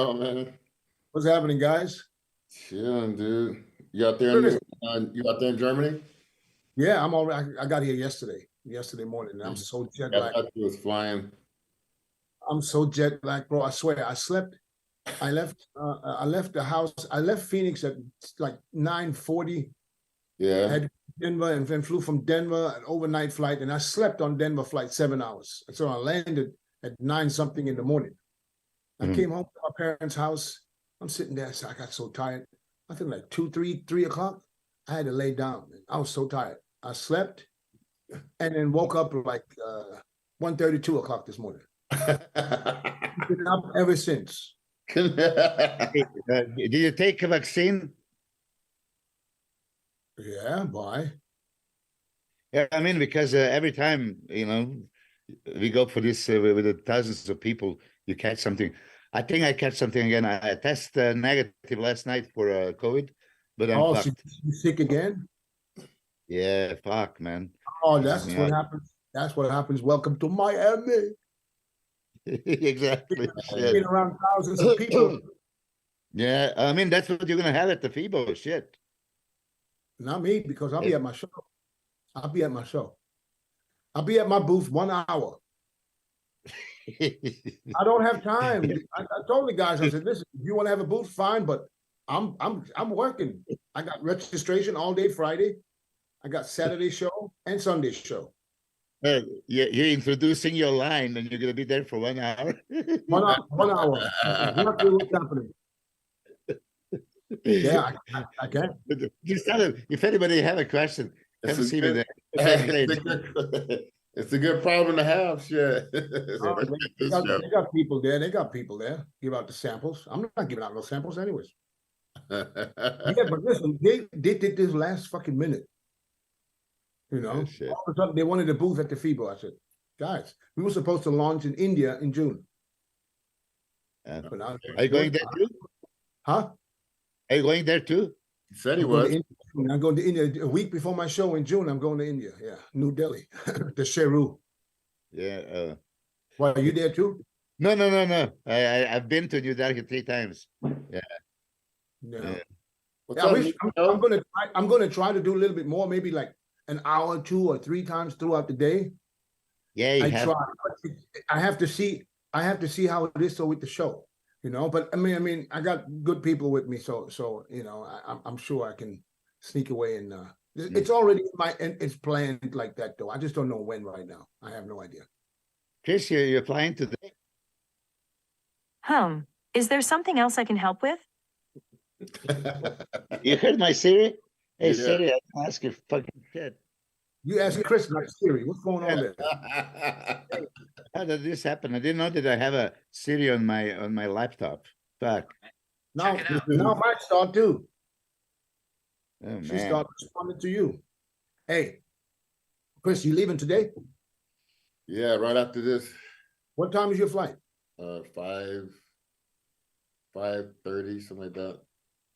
Oh man, What's happening, guys? chilling, dude. You out there in you out there in Germany? Yeah, I'm already. I got here yesterday morning, and I'm so jet I lagged. thought you was flying. I'm so jet lagged, bro. I swear, I slept. I left. I left the house. I left Phoenix at like 9:40. Yeah. I had to go to Denver and then flew from Denver, an overnight flight, and I slept on Denver flight 7 hours. And so I landed at 9 something in the morning. I came home to my parents' house. I'm sitting there. So I got so tired. I think like 3 o'clock. I had to lay down. I was so tired. I slept and then woke up like 1:30, 2 o'clock this morning. Been up ever since. Did you take a vaccine? Yeah, why? Yeah, I mean, because every time, we go for this with the thousands of people, you catch something. I think I catch something again. I tested negative last night for COVID, but I'm Oh, fucked. so you sick again? Yeah, fuck, man. Oh, that's what happens. That's what happens. Welcome to Miami. Exactly. Being around thousands of people. Yeah, I mean, that's what you're gonna have at the FIBO. Shit. Not me, because I'll be at my show. I'll be at my show. I'll be at my booth 1 hour. I don't have time. I told the guys, I said, listen, if you want to have a booth, fine, but I'm working. I got registration all day Friday. I got Saturday show and Sunday show. You're introducing your line and you're gonna be there for 1 hour. 1 hour. 1 hour. Exactly what's happening. Yeah, I can. Just tell them, if anybody have a question, come see me there. It's a good problem to have. Shit. They got people there. They got people there. Give out the samples. I'm not giving out no samples anyways. Yeah, but listen, they did this last fucking minute. You know, all of a sudden they wanted a booth at the FIBO. I said, guys, we were supposed to launch in India in June. Are you going there too? Huh? Are you going there too? He said he was. I'm going to India a week before my show in June. I'm going to India. Yeah, New Delhi, the Sheru. Yeah. Why, are you there too? No. I've been to New Delhi 3 times. Yeah. I'm gonna try to do a little bit more, maybe like an hour, 2 or 3 times throughout the day. Yeah, I have to see how it is with the show, But I mean, I got good people with me, so I'm sure I can sneak away and it's already it's planned like that though. I just don't know when right now. I have no idea. Chris, you're flying today. Is there something else I can help with? You heard my Siri? Hey, Siri, I can ask you fucking shit. You asking Chris, not Siri. What's going on there? How did this happen? I didn't know that I have a Siri on my laptop. Fuck. Now mine start too. Oh, she started responding to you. Hey, Chris, you leaving today? Yeah, right after this. What time is your flight? 5:30, something like that.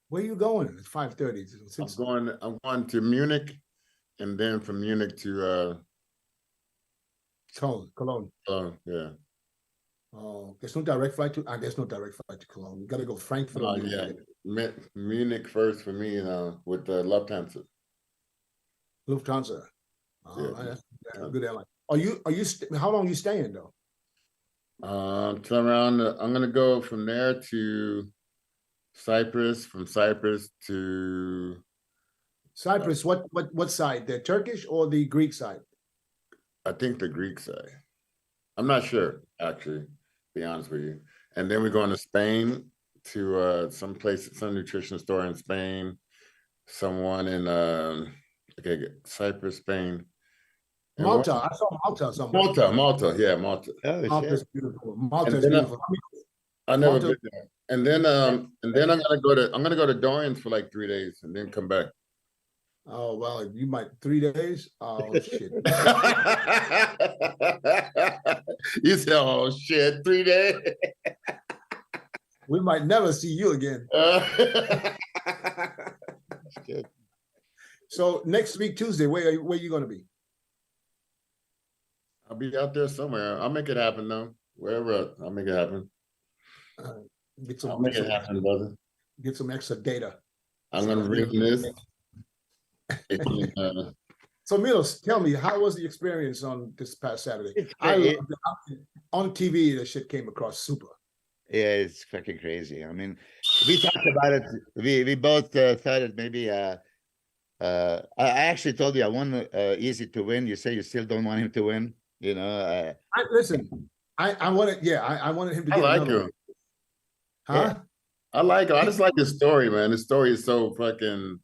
Where are you going? It's 5:30. I'm going to Munich, and then from Munich to Cologne. Yeah. Oh, there's no direct flight to. There's no direct flight to Cologne. You got to go Frankfurt. Munich first for me, with the Lufthansa. Lufthansa. Yeah. That's a good airline. Are you? How long are you staying though? Till around. I'm gonna go from there to Cyprus. From Cyprus to Cyprus. What side? The Turkish or the Greek side? I think the Greek side. I'm not sure, actually, to be honest with you. And then we're going to Spain to some nutrition store in Spain. Someone in Cyprus, Spain. And Malta. I saw Malta somewhere. Malta. Yeah, Malta. Oh, Malta's beautiful. Malta's beautiful. I never been there. And then I'm gonna go to Dorian's for like 3 days and then come back. Oh well, you might 3 days. Oh shit! You said, "Oh shit, 3 days." We might never see you again. So next week Tuesday, where are you going to be? I'll be out there somewhere. I'll make it happen though. Wherever, I'll make it happen. Get I'll some, make it happen, brother. get some extra data. I'm gonna bring this. It can, So Milos, tell me, how was the experience on this past Saturday? It's I great. loved it. On TV, the shit came across super. Yeah, it's fucking crazy. I mean, we talked about it. We both thought it maybe. I actually told you I want Easy to win. You say you still don't want him to win. You know. Listen, I wanted, yeah, I wanted him to I get like another him. one. Huh? I like him. I just like his story, man. His story is so fucking.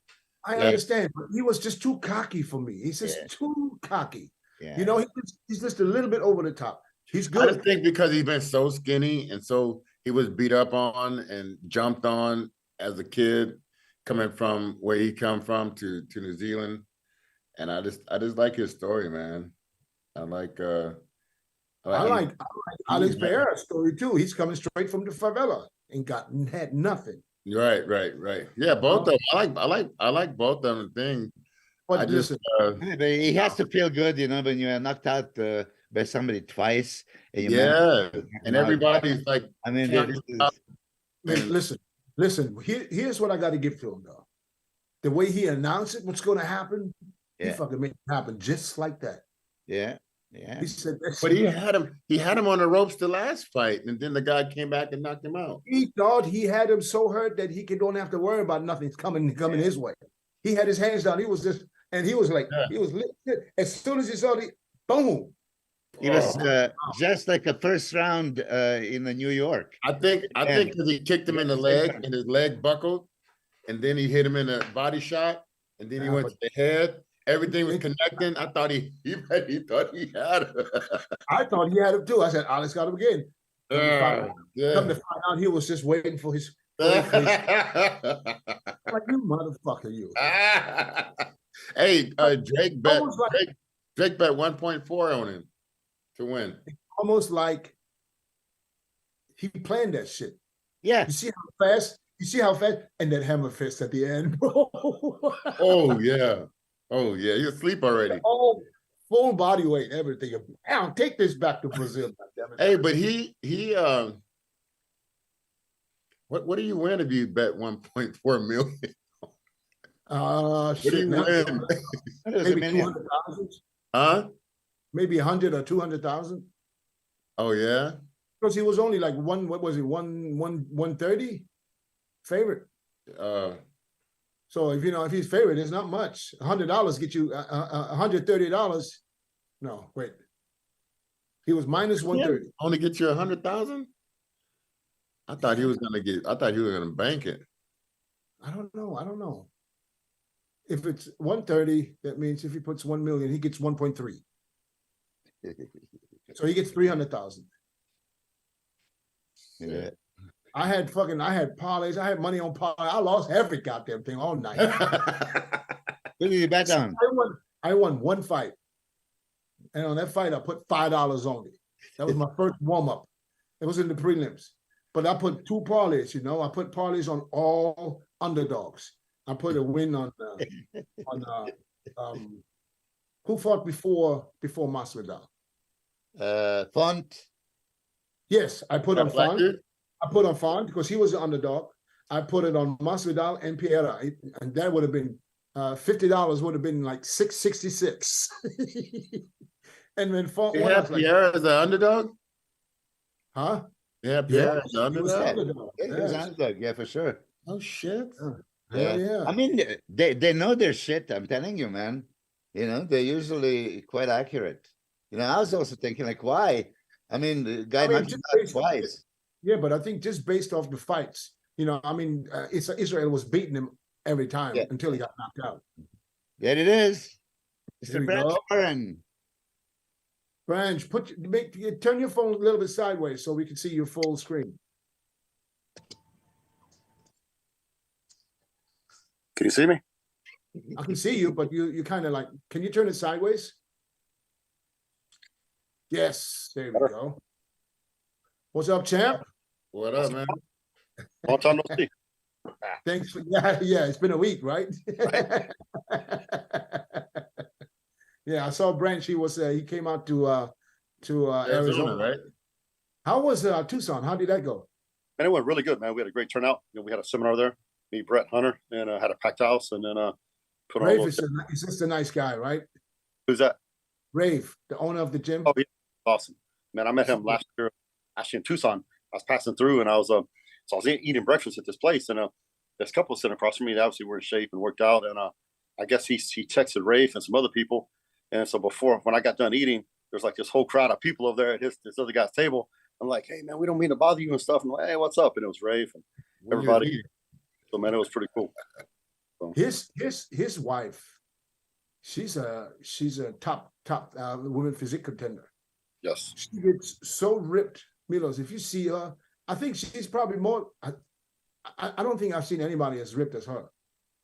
I Yeah. understand, but he was just too cocky for me. He's just Yeah. too cocky. Yeah. You know, he's just a little bit over the top. He's I good. just think because he's been so skinny and so he was beat up on and jumped on as a kid, coming from where he come from to New Zealand, and I just like his story, man. I like I like Alex Yeah. Pereira's story too. He's coming straight from the favela and had nothing. Right. Yeah, both of them. I like both of them thing. But I just listen, But he has to feel good, you know, when you are knocked out by somebody twice. And you manage yeah, to knock and him out. everybody's like, I mean, Yeah. this is, And- listen. Here's what I got to give to him though. The way he announced it, what's going to happen, he Yeah. fucking made it happen just like that. yeah. He said, but he had him on the ropes the last fight, and then the guy came back and knocked him out. he thought he had him so hurt that don't have to worry about nothing coming his way. He had his hands down. He was just, and he was like, Yeah. he was lit. As soon as he saw the boom. He was Oh. just like a first round in New York. I think because he kicked him in the leg and his leg buckled, and then he hit him in a body shot, and then he Yeah, went to the head. Everything was connecting. I thought he thought he had it. I thought he had him too. I said, Alex got him again. Come to Yeah. find out, he was just waiting for his. Like, you motherfucker, you. Hey, Drake bet Almost like- Drake bet 1.4 on him to win. Almost like he planned that shit. Yeah. You see how fast? You see how fast? And that hammer fist at the end, bro. Oh yeah. Oh yeah. You're asleep already. Oh, full body weight, everything. I'll take this back to Brazil. goddammit. Hey, but he what do you win if you bet 1.4 million? What do Shit, you now, win? That was a maybe million. 200,000, Huh? maybe 100 or 200,000. Oh yeah. Because he was only like what was he, 130 favorite. So if he's favorite, it's not much. $100 get you $130. No, wait. He was minus 130. Only get you 100,000? I thought he was gonna bank it. I don't know. If it's 130, that means if he puts 1 million, he gets 1.3. So he gets 300,000. Yeah. I had parlays. I had money on parlay. I lost every goddamn thing all night. Who did you bet on? I won one fight. And on that fight, I put $5 only. That was my first warm-up. It was in the prelims. But I put 2 parlays, I put parlays on all underdogs. I put a win on who fought before Masvidal? Font. Yes, I put on Black Font. dude? I put on Font because he was the underdog. I put it on Masvidal and Pereira, and that would have been $50 would have been like $666. And then Font You won, I have was like, Pierre as the underdog? huh? Yeah, Pierre as the He was the underdog? underdog. Yeah, he was Yes. underdog, yeah, for sure. Oh shit. Hell yeah. I mean, they know their shit. I'm telling you, man. They're usually quite accurate. I was also thinking, like, why? I mean, the guy knocked him out twice. Yeah, but I think just based off the fights, Israel was beating him every time until he got knocked out. There it is. There Mr. we Brad go. Warren. Branch, turn your phone a little bit sideways so we can see your full screen. Can you see me? I can see you, but you kind of like, can you turn it sideways? Yes, there we go. What's up, champ? What up, man? Long time no see. Thanks for, yeah, it's been a week, right? Yeah, I saw Branch. He came out to Arizona. Arizona, right? How was Tucson? How did that go? And it went really good, man. We had a great turnout. You know, we had a seminar there. Me, Brett, Hunter, and had a packed house, and then put on a Rafe little. is just a nice guy, right? Who's that? Rafe, the owner of the gym. Oh, yeah, awesome, man. I met him last year, actually in Tucson. I was passing through, and I was eating breakfast at this place, and this couple sitting across from me. They obviously were in shape and worked out, and I guess he texted Rafe and some other people, and so when I got done eating, there's like this whole crowd of people over there at this other guy's table. I'm like, hey man, we don't mean to bother you and stuff. I'm like, hey, what's up? And it was Rafe and everybody. So man, it was pretty cool. So. His wife, she's a top women physique contender. Yes. She gets so ripped, Milos. If you see her, I think she's probably more. I don't think I've seen anybody as ripped as her.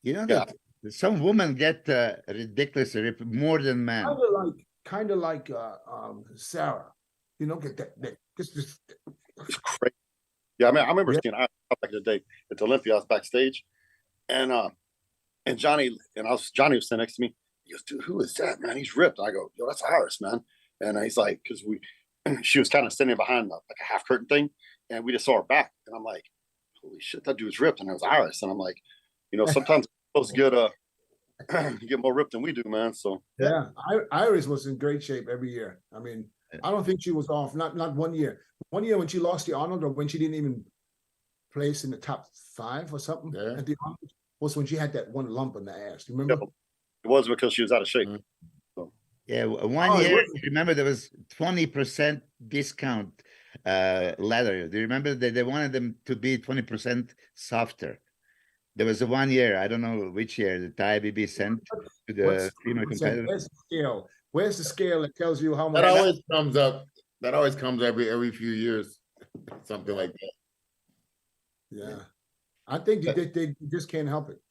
You know that some women get ridiculously ripped more than men. Kind of like Sarah. You know, get that just it's crazy. Yeah, I mean, I remember seeing her back in the day at the Olympias backstage, and Johnny Johnny was sitting next to me. He goes, dude, who is that, man? He's ripped. I go, yo, that's Iris, man. And he's like, because she was kind of standing behind like a half curtain thing, and we just saw her back, and I'm like, holy shit, that dude's ripped, and it was Iris, and I'm like, you know, sometimes those get more ripped than we do, man. So yeah, Iris was in great shape every year. I mean, I don't think she was off. Not 1 year. 1 year when she lost the Arnold, or when she didn't even place in the top 5 or something at the Arnold, was when she had that one lump in the ass. You remember? It was because she was out of shape. So. Yeah, 1 year. Remember, there was 20% discount leather. Do you remember that they wanted them to be 20% softer? There was a 1 year. I don't know which year the IBB sent to the female competitor. Where's the scale? Where's the scale that tells you how much? That always comes up. That always comes every few years, something like that. Yeah, I think they just can't help it.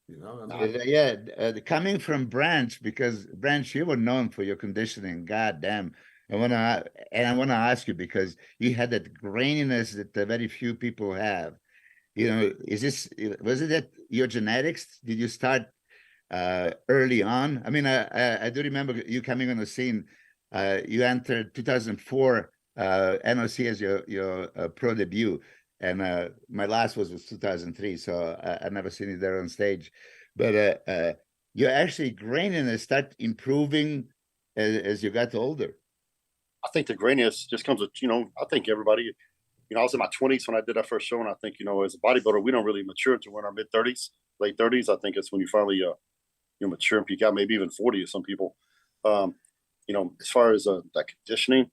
You know, I mean, Coming from Branch, because Branch, you were known for your conditioning. God damn. I want to ask you, because you had that graininess that very few people have. You know, was it that your genetics? Did you start early on? I mean, I do remember you coming on the scene. You entered 2004 NOC as your pro debut, and my last was 2003, so I never seen you there on stage. But you actually graininess start improving as you got older. I think the graininess just comes with, you know, I think everybody, you know, I was in my 20s when I did that first show, and I think, you know, as a bodybuilder, we don't really mature until we're in our mid 30s, late 30s. I think it's when you finally you mature and peak out, maybe even 40 or some people. You know, as far as that conditioning,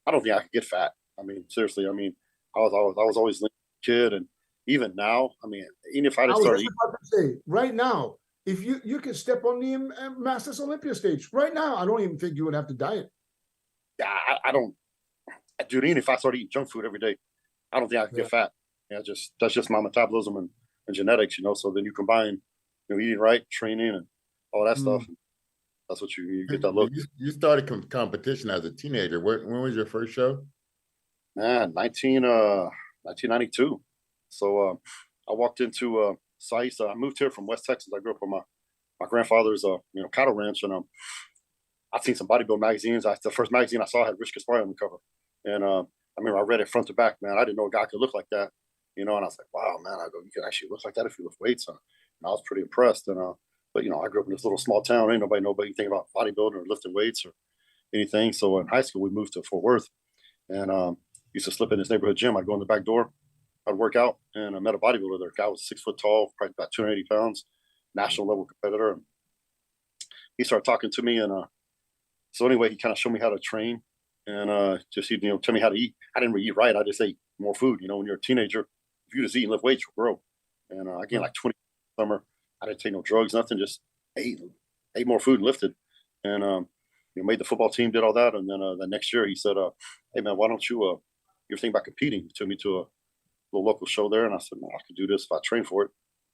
I don't think I could get fat. I mean, seriously, I mean, I was always a kid, and even now, I mean, even if I just started eating, right now, if you could step on the Masters Olympia stage right now, I don't even think you would have to diet. Yeah, I don't, dude. Even if I started eating junk food every day, I don't think I could get fat. Yeah, that's just my metabolism and genetics, you know. So then you combine, you know, eating right, training, and all that stuff. And that's what you get that look. You started competition as a teenager. When was your first show? Man, 1992. So I walked into SAIS. I moved here from West Texas. I grew up on my grandfather's you know, cattle ranch, and I'd seen some bodybuilding magazines. The first magazine I saw had Rich Kaspari on the cover, and I remember I read it front to back. Man, I didn't know a guy could look like that, you know. And I was like, wow, man, I go, you could actually look like that if you lift weights. And I was pretty impressed. And but you know, I grew up in this little small town. Ain't nobody know anything about bodybuilding or lifting weights or anything. So in high school, we moved to Fort Worth, and used to slip in this neighborhood gym. I'd go in the back door, I'd work out, and I met a bodybuilder there. Guy was 6 foot tall, probably about 280 pounds, national level competitor. And he started talking to me, and so anyway, he kind of showed me how to train, and just, you know, tell me how to eat. I didn't really eat right. I just ate more food. You know, when you're a teenager, if you just eat and lift weights, you'll grow. And I gained like 20 summer. I didn't take no drugs, nothing. Just ate more food and lifted. And you know, made the football team, did all that. And then the next year, he said, "Hey man, why don't you you're thinking about competing?" He took me to a little local show there, and I said, "Man, I could do this if I train for it."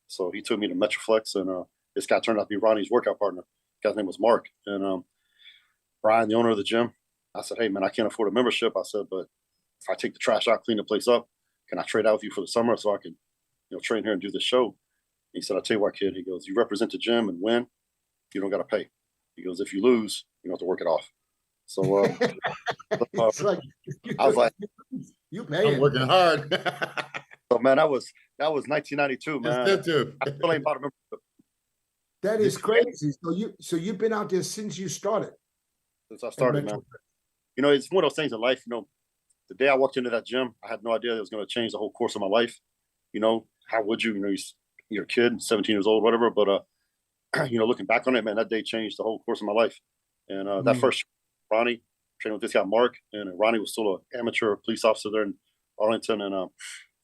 So he took me to METROFLEX, and this guy turned out to be Ronnie's workout partner. The guy's name was Mark, and Brian, the owner of the gym. I said, "Hey man, I can't afford a membership." I said, "But if I take the trash out, clean the place up, can I trade out with you for the summer so I can, you know, train here and do the show?" He said, "I'll tell you what, kid." He goes, "You represent the gym and win, you don't got to pay." He goes, "If you lose, you don't have to work it off." So it's like, I was like, "You pay." I'm working hard. So man, that was 1992, man. Still too. I still ain't bought a membership That is crazy. So you've been out there since you started. since I started, man. You know, it's one of those things in life. You know, the day I walked into that gym, I had no idea it was going to change the whole course of my life. You know, how would you? You know, you're a kid, 17 years old, whatever. But you know, looking back on it, man, that day changed the whole course of my life. And that first Ronnie training with this guy Mark, and Ronnie was still an amateur police officer there in Arlington, and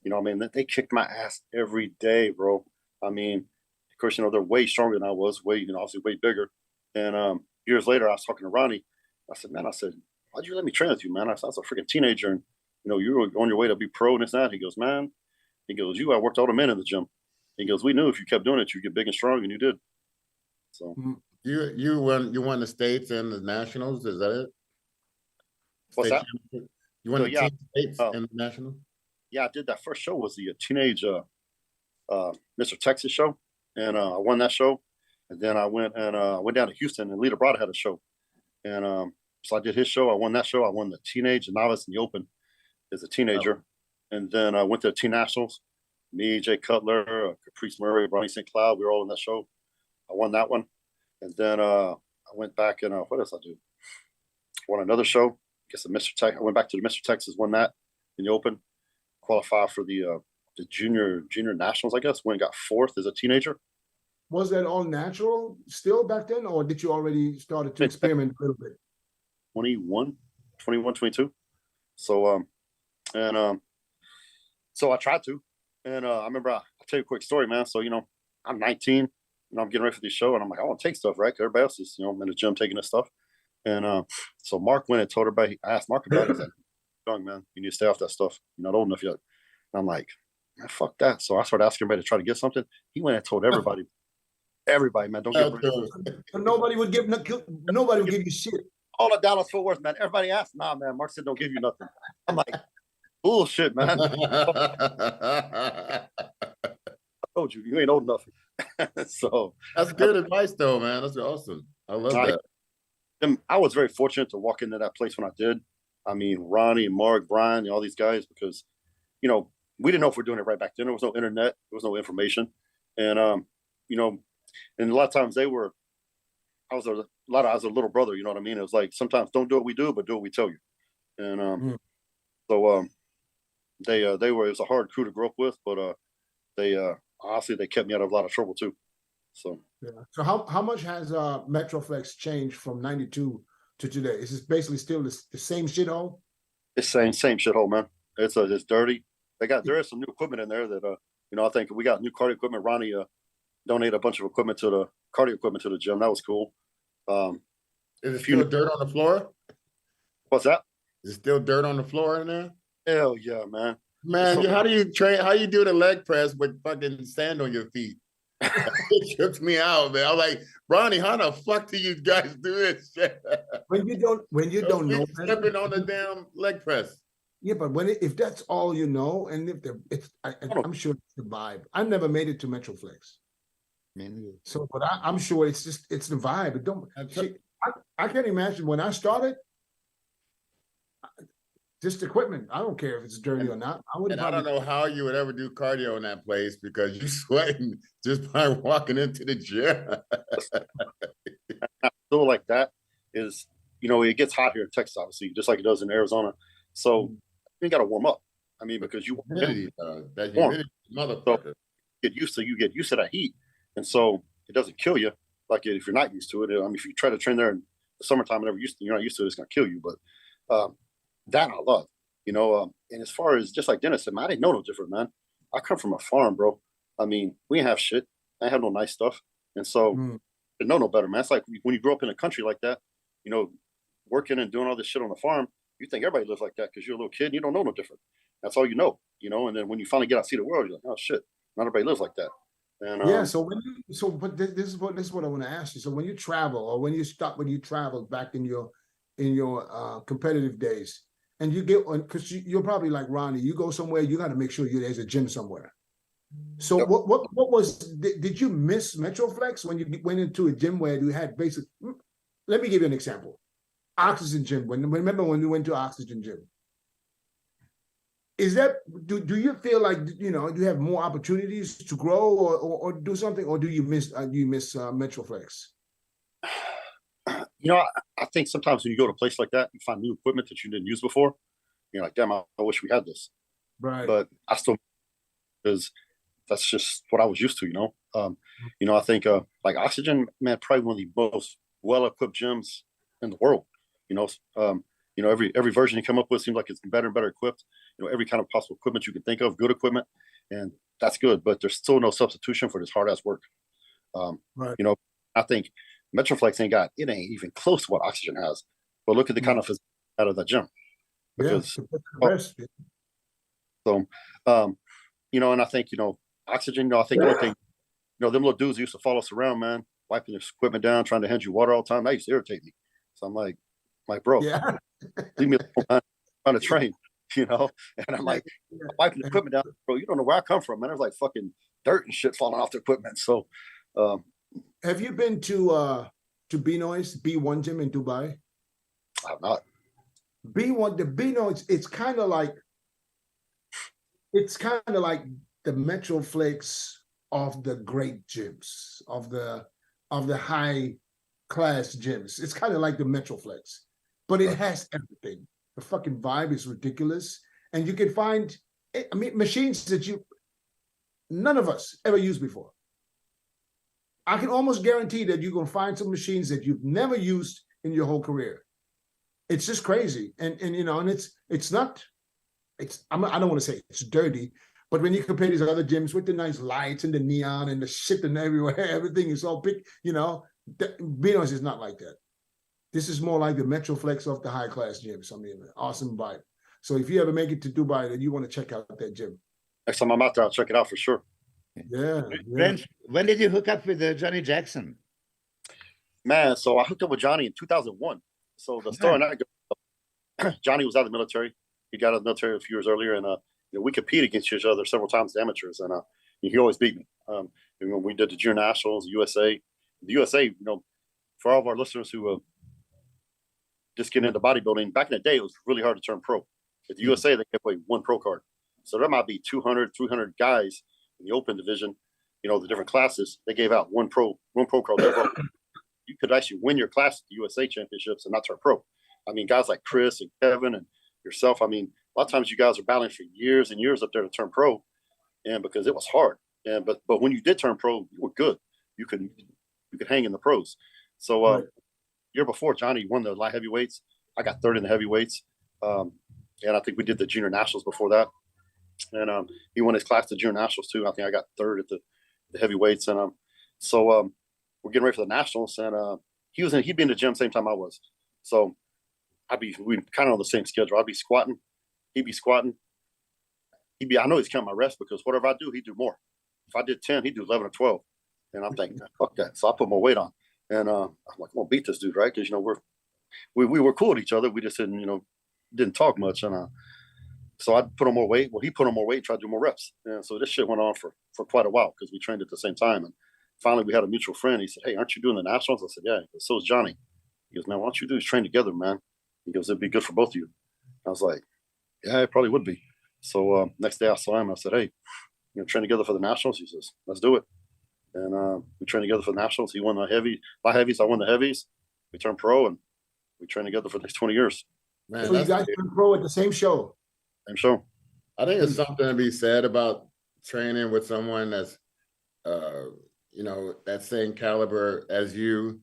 you know, I mean, they kicked my ass every day, bro. I mean, of course, you know, they're way stronger than I was, way, you know, obviously way bigger. And years later, I was talking to Ronnie. I said, man, why'd you let me train with you, man? I was a freaking teenager, and you know, you were on your way to be pro and this and that. He goes, man, I worked all the men in the gym. He goes, we knew if you kept doing it, you'd get big and strong, and you did. So you won the states and the nationals, is that it? What's that? You won So, the yeah. team states and the national? Yeah, I did. That first show was the teenage Mr. Texas show, and I won that show. And then I went down to Houston, and LABRADA had a show, and so I did his show. I won that show. I won the teenage, the novice, and the open as a teenager, and then I went to the Teen Nationals. Me, Jay Cutler, Caprice Murray, Ronnie St. Cloud, we were all in that show. I won that one, and then I went back and what else I do? Won another show. I guess the Mr. Texas. I went back to the Mr. Texas, won that in the open. Qualify for the junior nationals, I guess, when got fourth as a teenager. Was that all natural still back then, or did you already started to experiment a little bit? 21, 22. So so I tried to, and I remember I'll tell you a quick story, man. So you know, I'm 19, and I'm getting ready for this show, and I'm like, I want to take stuff, right? 'Cause everybody else is, you know, in the gym taking this stuff, and so Mark went and told everybody. I asked Mark about it. He's like, young man, you need to stay off that stuff. You're not old enough yet. And I'm like, man, fuck that. So I started asking everybody to try to get something. He went and told everybody, man, don't get So nobody would give you shit. all the Dallas Fort Worth, man. Everybody asked, nah, man. Mark said, don't give you nothing. I'm like, bullshit, man. I told you, you ain't old enough. So that's good advice, though, man. That's awesome. I love that. And I was very fortunate to walk into that place when I did. I mean, Ronnie, Mark, Brian, all these guys, because, you know, we didn't know if we're doing it right back then. There was no internet. There was no information. And, you know, and a lot of times I was a little brother, you know what I mean? It was like, sometimes don't do what we do, but do what we tell you. And so it was a hard crew to grow up with, but honestly, they kept me out of a lot of trouble too. So yeah. So how much has METROFLEX changed from 92 to today? Is this basically still the same shithole? It's same shithole, man. It's dirty. There is some new equipment in there that you know, I think we got new cardio equipment. Ronnie donated a bunch of equipment to the cardio equipment to the gym. That was cool. Is it still dirt on the floor? What's that? Is it still dirt on the floor in there? Hell yeah, man. Man, how do you train? How you do the leg press with fucking sand on your feet? It trips me out, man. I'm like, Ronnie, how the fuck do you guys do this? When you don't know, stepping on the damn leg press. Yeah, but if that's all you know, and if I'm sure it's the vibe. I've never made it to METROFLEX, so but I'm sure it's the vibe. It don't. I can't imagine when I started. Just equipment. I don't care if it's dirty or not. I don't know how you would ever do cardio in that place because you're sweating just by walking into the gym. Still like that is, you know, it gets hot here in Texas, obviously, just like it does in Arizona. So you got to warm up. I mean, because that humidity, motherfucker. So you get used to that heat, and so it doesn't kill you like if you're not used to it. I mean, if you try to train there in the summertime and you're not used to it, it's gonna kill you. But that I love, you know. And as far as just like Dennis said, man, I didn't know no different, man. I come from a farm, bro. I mean, we didn't have shit. I have no nice stuff, and so I didn't know no better, man. It's like when you grow up in a country like that, you know, working and doing all this shit on the farm. You think everybody lives like that because you're a little kid and you don't know no different. That's all you know. And then when you finally get out and see the world, you're like, oh shit, not everybody lives like that. And yeah. But this is what I want to ask you. So when you travel, or when you travel back in your competitive days, and you get on, because you're probably like Ronnie, you go somewhere, you got to make sure there's a gym somewhere. So yep. Did you miss METROFLEX when you went into a gym where you had basic? Let me give you an example. Oxygen Gym. Remember when we went to Oxygen Gym? is that, do you feel like, you know, you have more opportunities to grow or do something, or do you miss METROFLEX? You know, I think sometimes when you go to a place like that, you find new equipment that you didn't use before. You're like, damn, I wish we had this. Right. But I still, because that's just what I was used to, you know. You know, I think like Oxygen, man, probably one of the most well-equipped gyms in the world. You know, every version you come up with seems like it's better and better equipped. You know, every kind of possible equipment you can think of, good equipment, and that's good. But there's still no substitution for this hard-ass work. Right. You know, I think METROFLEX ain't even close to what Oxygen has. But look at the kind of physique out of that gym. Because so you know, and I think, you know, Oxygen, you know, I think one thing, you know, them little dudes used to follow us around, man, wiping their equipment down, trying to hand you water all the time. That used to irritate me. So I'm like, bro, Yeah. leave me alone, man. I'm trying to train, you know? And I'm like, wiping the equipment down, bro, you don't know where I come from, man. There's like fucking dirt and shit falling off the equipment. So have you been to Benoist, B1 gym in Dubai? I have not. B1, the Benoist, it's kind of like the METROFLEX of the great gyms, of the high class gyms. It's kind of like the METROFLEX, but it has everything. The fucking vibe is ridiculous, and you can find, I mean, machines that none of us ever used before. I can almost guarantee that you're gonna find some machines that you've never used in your whole career. It's just crazy, and you know, and I don't want to say it's dirty, but when you compare these other gyms with the nice lights and the neon and the shit and everywhere, everything is all big, you know, Benoist is not like that. This is more like the METROFLEX of the high class gyms. I mean, awesome vibe. So if you ever make it to Dubai, then you want to check out that gym. Next time I'm out there, I'll check it out for sure. Yeah. French, when did you hook up with Johnny Jackson? Man, so I hooked up with Johnny in 2001. So the story, Johnny was out of the military. He got out of the military a few years earlier, and you know, we competed against each other several times as amateurs, and he always beat me. And when we did the junior nationals, the USA, you know, for all of our listeners who just get into bodybuilding, back in the day, it was really hard to turn pro. At the USA, they kept away one pro card, so there might be 200, 300 guys in the open division. You know, the different classes, they gave out one pro card. You could actually win your class at the USA championships and not turn pro. I mean, guys like Chris and Kevin and yourself, I mean, a lot of times you guys are battling for years and years up there to turn pro, and because it was hard. And but when you did turn pro, you were good. You could hang in the pros. So year before, Johnny won the light heavyweights. I got third in the heavyweights, and I think we did the junior nationals before that. And he won his class, the junior nationals too. I think I got third at the heavyweights, and so we're getting ready for the nationals, and he'd be in the gym same time I was. So we kind of on the same schedule. I'd be squatting, he'd be squatting. I know he's counting my reps because whatever I do, he'd do more. If I did 10, he'd do 11 or 12. And I'm thinking, fuck that. So I put more weight on. And I'm like, I'm gonna beat this dude, right? Because you know, we were cool with each other. We just didn't talk much. And so I put on more weight. Well, he put on more weight, tried to do more reps. And so this shit went on for quite a while because we trained at the same time. And finally we had a mutual friend. He said, hey, aren't you doing the nationals? I said, yeah. He goes, so is Johnny. He goes, man, why don't you train together, man? He goes, it'd be good for both of you. I was like, yeah, it probably would be. So next day I saw him. I said, hey, you know, train together for the nationals. He says, let's do it. And we trained together for the nationals. He won the light heavies. I won the heavies. We turned pro, and we trained together for the next 20 years. Man, So you guys turned pro at the same show. Same show. I think there's something to be said about training with someone that's, you know, that same caliber as you,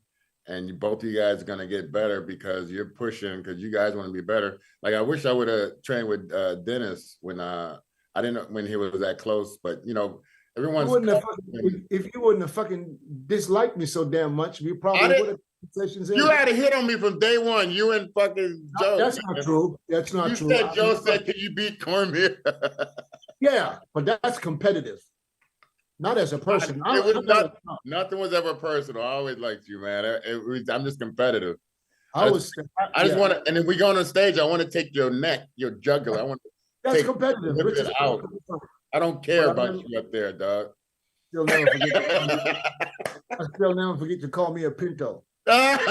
and both of you guys are gonna get better because you're pushing, because you guys want to be better. Like I wish I would have trained with Dennis when I didn't know when he was that close, but you know, everyone's. If you wouldn't have fucking disliked me so damn much, we probably would have sessions in. You had a hit on me from day one. You and fucking Joe. That's not true. That's not true. Said Joe said, "Can you beat Cormier?" Yeah, but that's competitive. Not as a person. Nothing was ever personal. I always liked you, man. I'm just competitive. I just want to, and then we go on the stage. I want to take your neck, your jugular. I want to. That's competitive. Rip it out. I don't care about you up there, dog. I still never forget to call me a Pinto. That's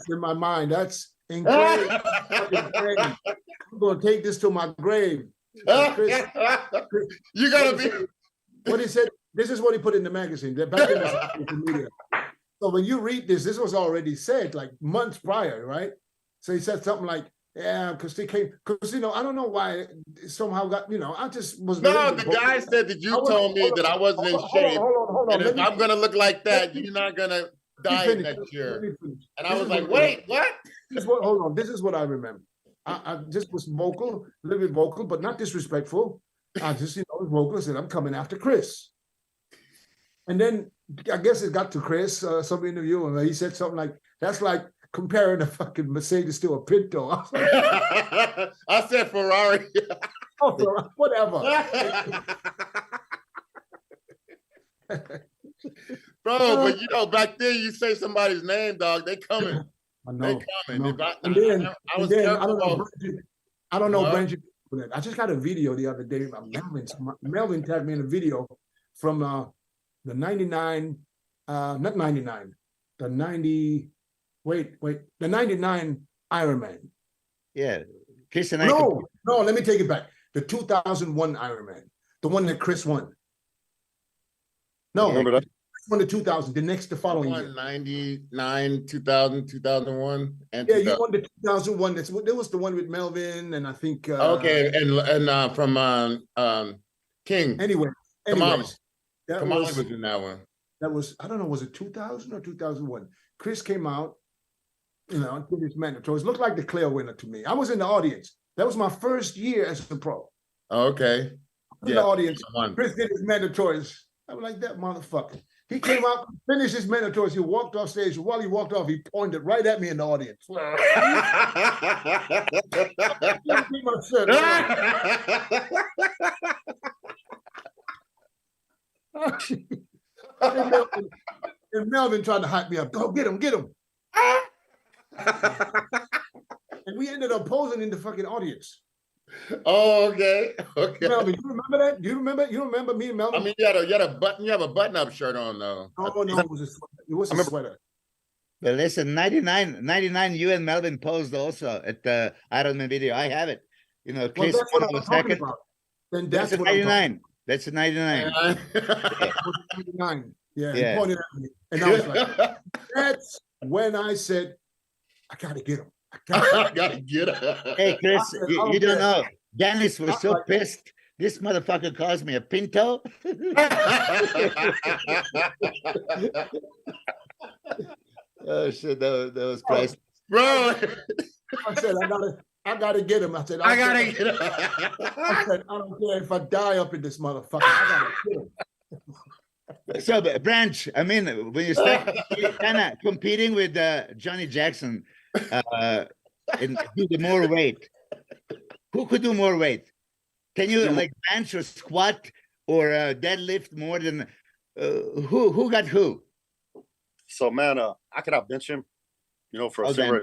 in my mind. That's engraved. gonna take this to my grave. Chris, You gotta be. what he said, this is what he put in the magazine. Back then, it was social media. So when you read this was already said like months prior, right? So he said something like, yeah, because they came, because, I don't know why it somehow got, I just was. No, the guy said that you told me that I wasn't in shape. Hold on. And if I'm gonna look like that, you're not gonna die next year. And I was like, wait, what? Hold on, this is what I remember. I just was vocal, a little bit vocal, but not disrespectful. I just, was vocal and said, I'm coming after Chris. And then I guess it got to Chris, some interview, and he said something like, that's like comparing a fucking Mercedes to a Pinto. I was like, I said Ferrari. oh, whatever. Bro, but back then you say somebody's name, dog, they coming. I know. They coming. I don't know, What? Benji. I just got a video the other day about Melvin tagged me in a video from the 99, not 99, the 90, the 99 Ironman. Yeah. Chris and I. No, let me take it back. The 2001 Ironman, the one that Chris won. No, Remember that? Chris won the 2000, the following year. 99, 2000, 2001, and Yeah, you won the 2001. There was the one with Melvin, and I think. okay, and from King. Anyway, Kamala that was in that one. That was, I don't know, was it 2000 or 2001? Chris came out, and did his mandatories. It looked like the clear winner to me. I was in the audience. That was my first year as a pro. Okay. In the audience, Chris did his mandatories. I was like, that motherfucker. He came out, finished his mandatories. He walked off stage. While he walked off, he pointed right at me in the audience. And Melvin tried to hype me up. Go get him, get him. And we ended up posing in the fucking audience. Oh, okay. Melvin, you remember that? You remember me and Melvin? I mean, you have a button-up shirt on though. Oh no, it was a sweater. It was a sweater. Well, listen, 99, you and Melvin posed also at the Ironman video. I have it. Chris that's what was I'm talking second. about. Then That's a what I'm talking 99. That's a 99. about. 99. Yeah, Yeah. he pointed at me. And I was like, that's when I said, I gotta get him. I gotta get her. Hey, Chris, you don't care. know. Dennis was so pissed. This motherfucker calls me a Pinto. Oh shit, that was priceless. Bro, I said, I gotta get him. I said, I gotta get her. I said, I don't care if I die up in this motherfucker. I gotta get him. So, Branch, I mean, when you start kind of competing with Johnny Jackson and do the more weight, who could do more weight? Can you like bench or squat or deadlift more than who got who? So man, I could outbench him, for a single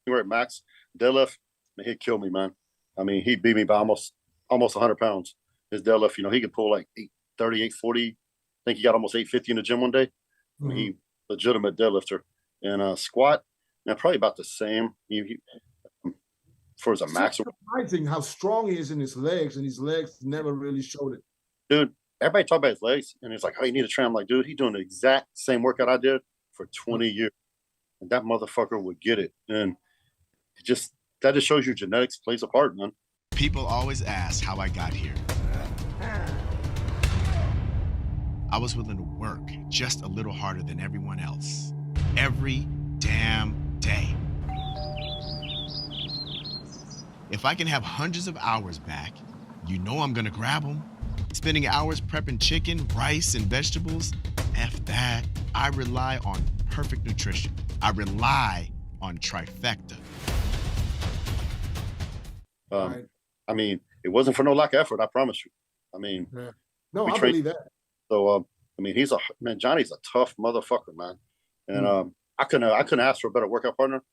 rate max. Deadlift, man, he'd kill me, man. I mean, he beat me by almost 100 pounds. His deadlift, he could pull like 830, 840. I think he got almost 850 in the gym one day. I mean, he legitimate deadlifter. And squat, man, probably about the same. For as a max. It's surprising how strong he is in his legs, and his legs never really showed it. Dude, everybody talk about his legs, and it's like, oh, you need to train. I'm like, dude, he's doing the exact same workout I did for 20 years. And that motherfucker would get it. And that just shows you genetics plays a part, man. People always ask how I got here. I was willing to work just a little harder than everyone else. Every damn day. If I can have hundreds of hours back, I'm gonna grab them. Spending hours prepping chicken, rice, and vegetables, F that. I rely on perfect nutrition. I rely on trifecta. Right. I mean, it wasn't for no lack of effort, I promise you. I mean, No, we I train- believe that. so I mean, Johnny's a tough motherfucker, man. And I couldn't ask for a better workout partner.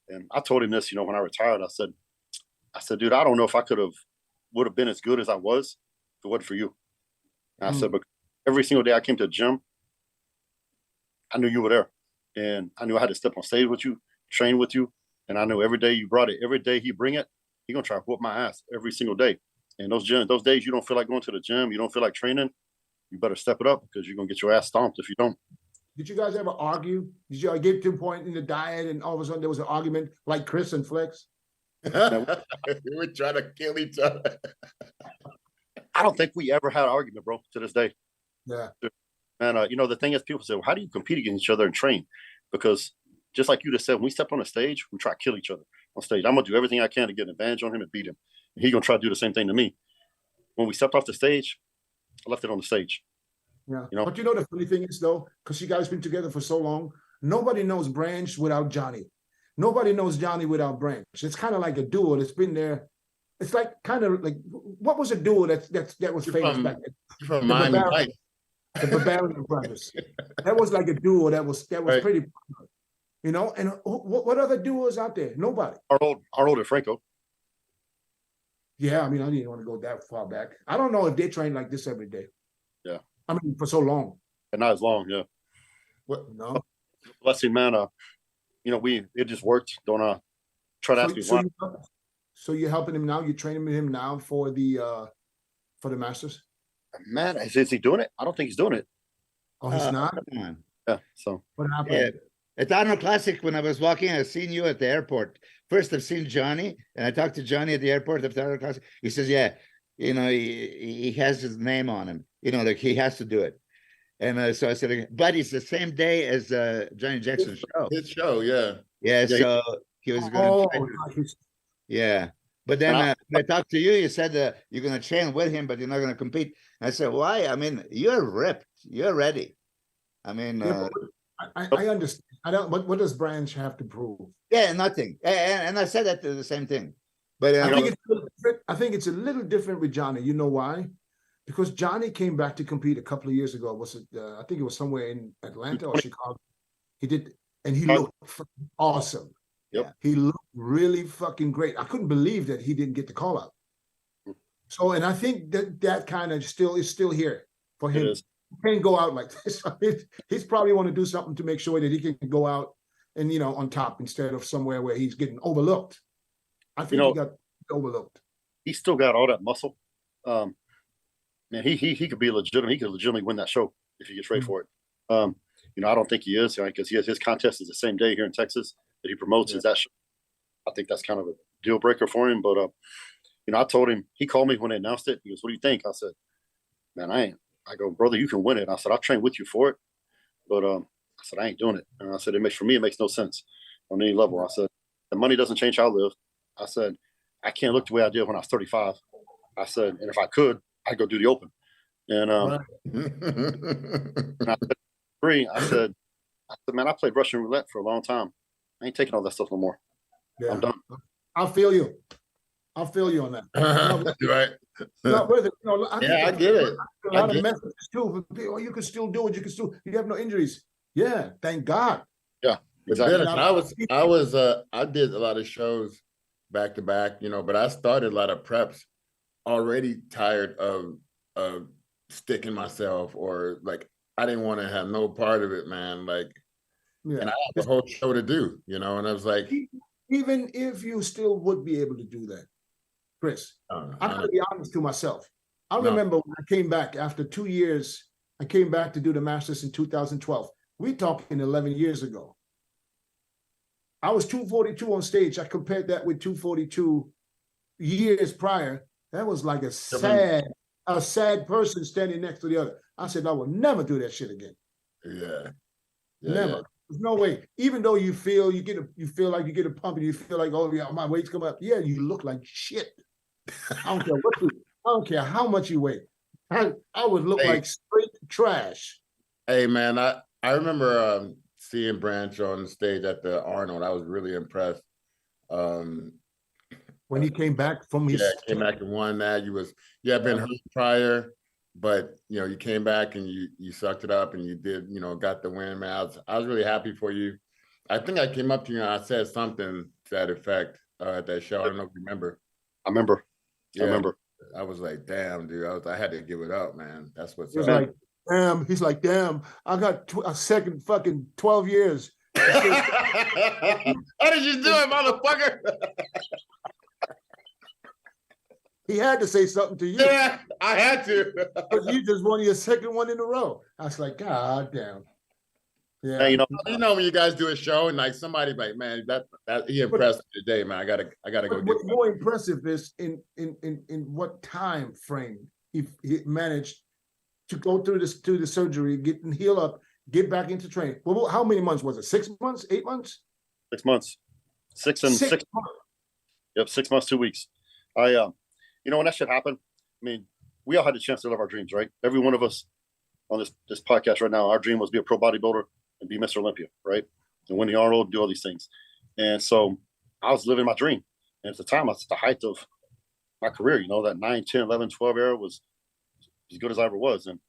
And I told him this, when I retired, I said, dude, I don't know if I would have been as good as I was if it wasn't for you. And I said, but every single day I came to the gym, I knew you were there. And I knew I had to step on stage with you, train with you. And I knew every day you brought it, every day he bring it, He gonna try to whoop my ass every single day. And those days you don't feel like going to the gym, you don't feel like training, you better step it up because you're gonna get your ass stomped if you don't. Did you guys ever argue? Did you get to a point in the diet and all of a sudden there was an argument like Chris and Flex? We would try to kill each other. I don't think we ever had an argument, bro, to this day. Yeah. And you know, the thing is, people say, well, how do you compete against each other and train? Because just like you just said, when we step on the stage, we try to kill each other on stage. I'm gonna do everything I can to get an advantage on him and beat him. And he's gonna try to do the same thing to me. When we stepped off the stage, I left it on the stage. Yeah. You know? But you know the funny thing is though, because you guys been together for so long, nobody knows Branch without Johnny. Nobody knows Johnny without Branch. It's kind of like a duo that's been there. It's like kind of like, what was a duo that was famous back then? From Miami Vice. The Barbarian Brothers. That was like a duo that was Right. pretty popular. You know, and what other duos out there? Nobody. Arnold and Franco. Yeah, I mean, I didn't want to go that far back. I don't know if they train like this every day. Yeah. I mean, for so long. And not as long, yeah. No. Blessing, man. You know, it just worked. Don't try to ask me why. So you're helping him now? You're training him now for the Masters? Man, is he doing it? I don't think he's doing it. Oh, he's not? Come on. Yeah. So What happened? Yeah. At Arnold Classic, when I was walking, I seen you at the airport. First, I've seen Johnny, and I talked to Johnny at the airport after Arnold Classic. He says, yeah, you know, he has his name on him. You know, like he has to do it. And so I said, but it's the same day as Johnny Jackson's show. His show, yeah. Yeah, Yeah, so he was going to. Oh, Yeah. But then when I talked to you, you said you're going to train with him, but you're not going to compete. I said, why? I mean, you're ripped. You're ready. I mean, I understand. I don't. What does Branch have to prove? yeah, nothing. And I said that to the same thing. But I think it's a little different. I think it's a little different with Johnny. You know why? Because Johnny came back to compete a couple of years ago. Was it? I think it was somewhere in Atlanta or Chicago. He did, and he looked awesome. Yep. He looked really fucking great. I couldn't believe that he didn't get the call out. So, and I think that kind of is still here for him. He can't go out like this. He's probably want to do something to make sure that he can go out and, you know, on top instead of somewhere where he's getting overlooked. I think he got overlooked. He still got all that muscle. Man, he could be legitimate. He could legitimately win that show if he gets ready for it. You know, I don't think he is, because his contest is the same day here in Texas that he promotes is that show. I think that's kind of a deal breaker for him. But you know, I told him, he called me when they announced it. He goes, "What do you think?" I said, "Man, I ain't." I go, "Brother, you can win it." I said, "I'll train with you for it." But I said, "I ain't doing it." And I said, for me, it makes no sense on any level. I said, "The money doesn't change how I live." I said, "I can't look the way I did when I was 35. I said, "And if I could, I'd go do the Open." And, and I said, I said, "Man, I played Russian roulette for a long time. I ain't taking all that stuff no more. Yeah. I'm done." I'll feel you. I'll feel you on that. Right. Not with it. You know, Yeah, I get it. A lot of messages too. Oh, you can still do it. You can still. You have no injuries. Yeah, thank God. Yeah, Exactly. exactly. I did a lot of shows back to back, you know, but I started a lot of preps already tired of sticking myself, or like I didn't want to have no part of it, man. Like, Yeah. and I have a whole show to do, you know, and I was like, Even if you still would be able to do that, Chris, I'm gonna be honest to myself. I remember when I came back after 2 years. I came back to do the Masters in 2012. We talking 11 years ago. I was 242 on stage. I compared that with 242 years prior. That was like a sad person standing next to the other. I said, I will never do that shit again. yeah, Never. yeah. There's no way. Even though you feel like you get a pump and you feel like, oh yeah, my weight's coming up. Yeah, you look like shit. I don't care how much you weigh. I would look like straight trash. Hey man, I remember seeing Branch on stage at the Arnold. I was really impressed. When he came back from his Came back and won that. Been hurt prior, but you know, you came back and you sucked it up and you did, you know, got the win, man. I was really happy for you. I think I came up to you and I said something to that effect at that show. I don't know if you remember. I remember. Yeah. I remember. I was like, damn, dude. I had to give it up, man. That's what's He was up. like, damn. He's like, damn. I got a second fucking 12 years. How did you do it, motherfucker? He had to say something to you. Yeah, I had to. But you just won your second one in a row. I was like, God damn. Yeah. And, you know, When you guys do a show and like somebody like, man, that he impressed me today, man. I gotta go But get what's more impressive is in what time frame he managed to go through this to the surgery, get and heal up, get back into training. Well, how many months was it? 6 months? 8 months? 6 months, six months. Yep, 6 months, 2 weeks. You know, when that shit happened, I mean, we all had the chance to live our dreams, right? Every one of us on this podcast right now, our dream was to be a pro bodybuilder and be Mr. Olympia, right? And win the Arnold, do all these things. And so I was living my dream. And at the time, I was at the height of my career, you know, that 9, 10, 11, 12 era was as good as I ever was. And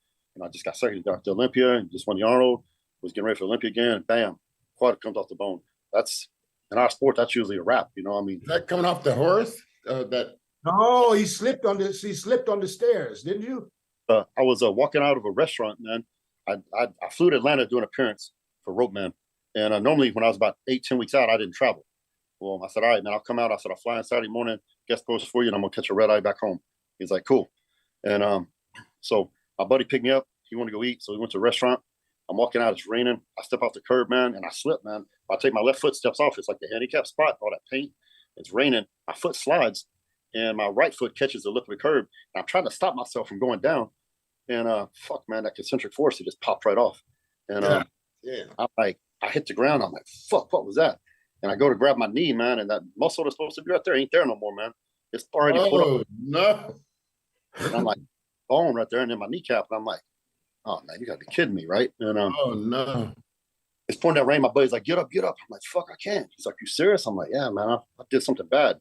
I just got second, got to Olympia and just won the Arnold, was getting ready for Olympia again, and bam, quad comes off the bone. That's, in our sport, that's usually a wrap, you know what I mean? Is that coming off the horse? No, he slipped on the stairs, didn't you? I was walking out of a restaurant, man. I flew to Atlanta to do an appearance for Rope Man. And normally when I was about 8, 10 weeks out, I didn't travel. Well, I said, all right, man, I'll come out. I said, I'll fly on Saturday morning, guest post for you, and I'm going to catch a red eye back home. He's like, cool. And so my buddy picked me up. He wanted to go eat. So we went to a restaurant. I'm walking out. It's raining. I step off the curb, man, and I slip, man. If I take my left foot steps off, it's like the handicap spot, all that paint. It's raining. My foot slides, and my right foot catches the lip of the curb. And I'm trying to stop myself from going down. And fuck, man, that concentric force, it just popped right off. And I'm like, I hit the ground. I'm like, fuck, what was that? And I go to grab my knee, man, and that muscle that's supposed to be right there ain't there no more, man. It's already put up. No. And I'm like, bone right there, and then my kneecap, and I'm like, oh man, you gotta be kidding me, right? And Oh no. it's pouring down rain. My buddy's like, get up, get up. I'm like, fuck, I can't. He's like, you serious? I'm like, yeah, man, I did something bad.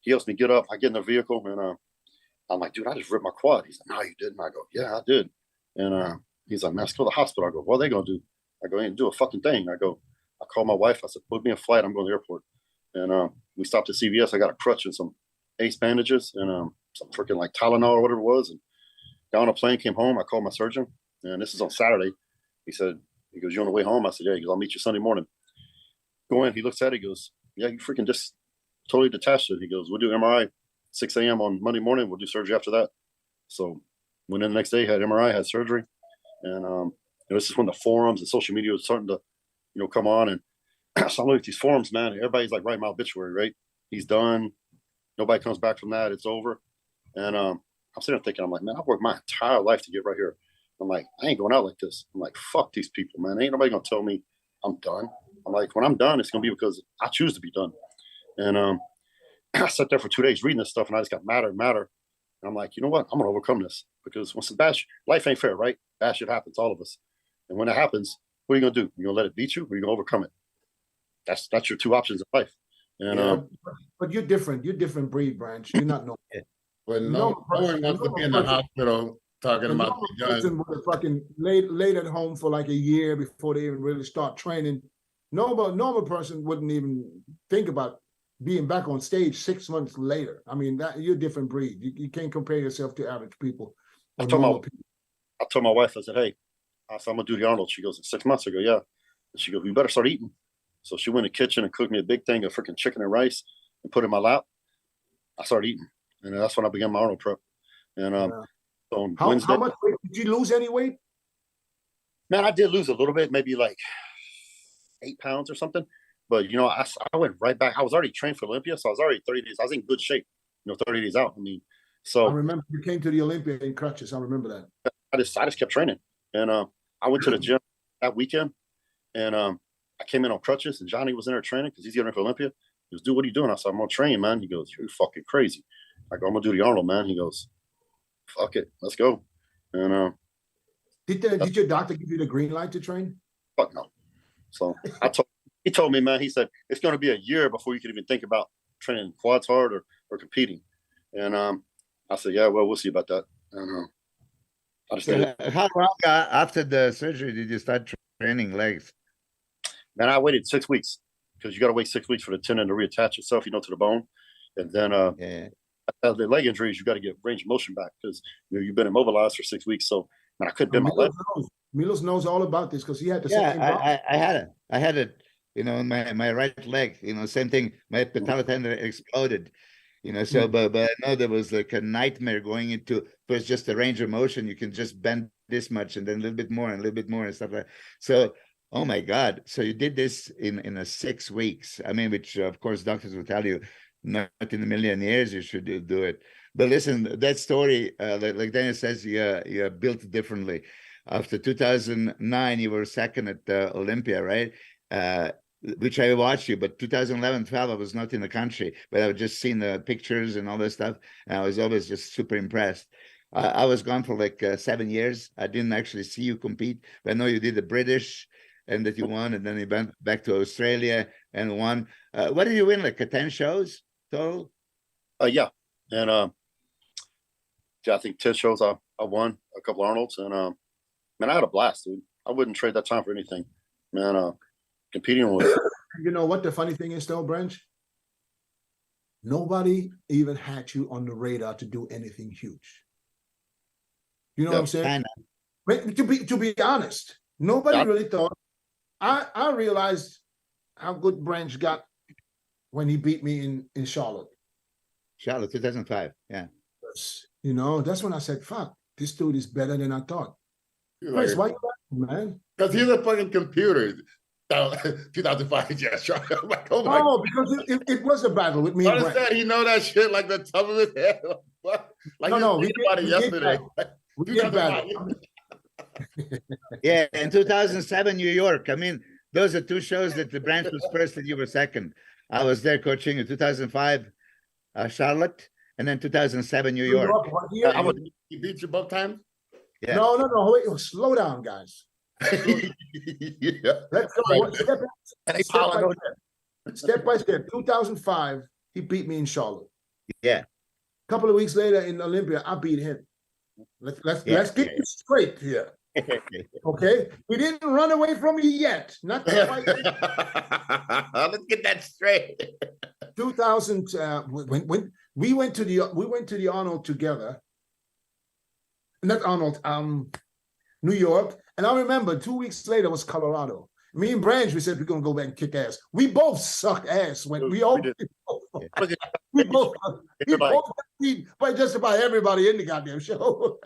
He helps me get up. I get in the vehicle, and I'm like, dude, I just ripped my quad. He's like, no, you didn't. I go, yeah, I did. And he's like, man, let's go to the hospital. I go, what are they gonna do? I go, ain't do a fucking thing. I call my wife. I said, book me a flight. I'm going to the airport. And we stopped at CVS. I got a crutch and some ace bandages and some freaking like Tylenol or whatever it was. And got on a plane, came home. I called my surgeon. And this is on Saturday. He goes, you on the way home? I said, yeah. He goes, I'll meet you Sunday morning. Go in. He looks at it. He goes, yeah, you freaking just totally detached it. He goes, we'll do MRI 6 a.m. on Monday morning. We'll do surgery after that. So went in the next day, had MRI, had surgery. And this is when the forums and social media was starting to, come on. And so I'm looking at these forums, man. Everybody's like writing my obituary, right? He's done. Nobody comes back from that. It's over. And I'm sitting there thinking, I'm like, man, I've worked my entire life to get right here. I'm like, I ain't going out like this. I'm like, fuck these people, man. Ain't nobody gonna tell me I'm done. I'm like, when I'm done, it's gonna be because I choose to be done. And I sat there for 2 days reading this stuff, and I just got madder and madder. And I'm like, you know what? I'm gonna overcome this, because once the bad life ain't fair, right? Bad shit happens, all of us. And when it happens, what are you gonna do? You gonna let it beat you, or you gonna overcome it? That's your two options in life. And but you're different. You're different breed, Branch. You're not no. But no one wants to be in the hospital talking about the person would have fucking laid at home for like a year before they even really start training. Normal person wouldn't even think about being back on stage 6 months later. I mean, that you're a different breed. You can't compare yourself to average people. I told my wife, I said, hey, I'm gonna do the Arnold. She goes, in 6 months. I go, yeah. And she goes, you better start eating. So she went in the kitchen and cooked me a big thing of freaking chicken and rice and put it in my lap. I started eating. And that's when I began my Arnold prep. And so on Wednesday, how much weight did you lose? Any weight? Man, I did lose a little bit, maybe like 8 pounds or something. But I went right back. I was already trained for Olympia, so I was already 30 days. I was in good shape. 30 days out. I mean, so I remember you came to the Olympia in crutches. I remember that. I just kept training, and I went to the gym that weekend, and I came in on crutches, and Johnny was in there training because he's getting ready for Olympia. He goes, dude, what are you doing? I said, I'm gonna train, man. He goes, you're fucking crazy. I go, I'm gonna do the Arnold, man. He goes, fuck it, let's go. And did your doctor give you the green light to train? Fuck no. So he told me, man, he said, it's gonna be a year before you can even think about training quads hard or competing. And I said, yeah, well, we'll see about that. And I just did it. How long after the surgery did you start training legs? Man, I waited 6 weeks, because you got to wait 6 weeks for the tendon to reattach itself, to the bone. And then the leg injuries, you got to get range of motion back, because you've been immobilized for 6 weeks. So, man, I couldn't bend my leg. Milos knows all about this because he had the same. Yeah, I had it. In my right leg. Same thing. My patellar tendon exploded. You know, so but I know there was like a nightmare going into first just a range of motion. You can just bend this much and then a little bit more and a little bit more and stuff like that. So, oh my God. So you did this in a 6 weeks. I mean, which of course doctors will tell you not in a million years you should do it. But listen, that story, like Daniel says, you built differently. After 2009, you were second at Olympia, right? Which I watched you, but 2011, 12, I was not in the country, but I was just seeing the pictures and all that stuff. And I was always just super impressed. I was gone for like 7 years. I didn't actually see you compete, but I know you did the British and that you won, and then you went back to Australia and won. What did you win? Like 10 shows total? Yeah. And yeah, I think 10 shows I won, a couple Arnolds, and man, I had a blast, dude. I wouldn't trade that time for anything. Man, competing with You know what the funny thing is though, Branch? Nobody even had you on the radar to do anything huge. You know what I'm saying? Kinda. But to be honest, nobody Yeah. really thought. I realized how good Branch got when he beat me in Charlotte. Charlotte, 2005. Yeah. You know, that's when I said, "Fuck, this dude is better than I thought." Chris, why you laughing, man? Because he's a fucking computer. 2005, yeah, sure. I'm like, oh my Oh, because it was a battle with me and Branch. God. He know that shit like the top of his head. What? Like No, he we about it did yesterday. We did battle. 2005. Yeah, in 2007, New York. I mean, those are two shows that the Branch was first and you were second. I was there coaching in 2005, Charlotte, and then 2007, New York. What year? He beat you both times? Yeah. No, wait, slow down, guys. Yeah. Let's go. Step by step. 2005, he beat me in Charlotte. Yeah. A couple of weeks later in Olympia, I beat him. Let's get it straight here. Okay, he didn't run away from you yet. Not quite. Let's get that straight. 2000. When we went to the Arnold together. Not Arnold. New York, and I remember 2 weeks later was Colorado. Me and Branch, we said we're gonna go back and kick ass. We both suck ass when we all we both got beat by just about everybody in the goddamn show.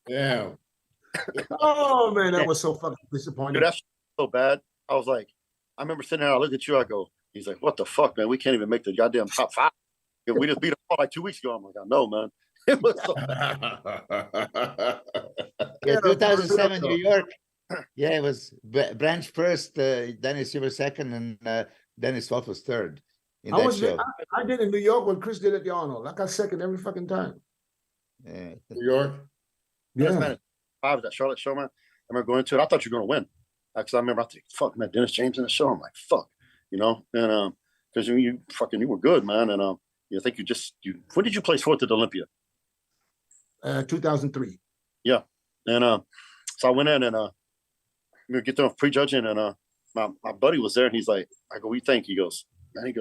Yeah. Oh man, that was so fucking disappointing. Dude, that's so bad. I was like, I remember sitting there, I look at you, I go, he's like, what the fuck, man? We can't even make the goddamn top 5. We just beat them all like 2 weeks ago. I'm like, I know, man. It was so Yeah, 2007, New York. Yeah, it was Branch first, Dennis, you were second, and Dennis Wolf was third in that show. I did in New York when Chris did at the Arnold. I got second every fucking time. Yeah. New York. Yeah. man, 5 that Charlotte show, man. I remember going to it. I thought you were gonna win. Because I remember I think, fuck, man, Dennis James in the show. I'm like, fuck, you know, and because you were good, man. And I think when did you place 4th at Olympia? 2003. Yeah. And so I went in and we get there prejudging, and my buddy was there, and he's like, I go, what do you think? He goes, man,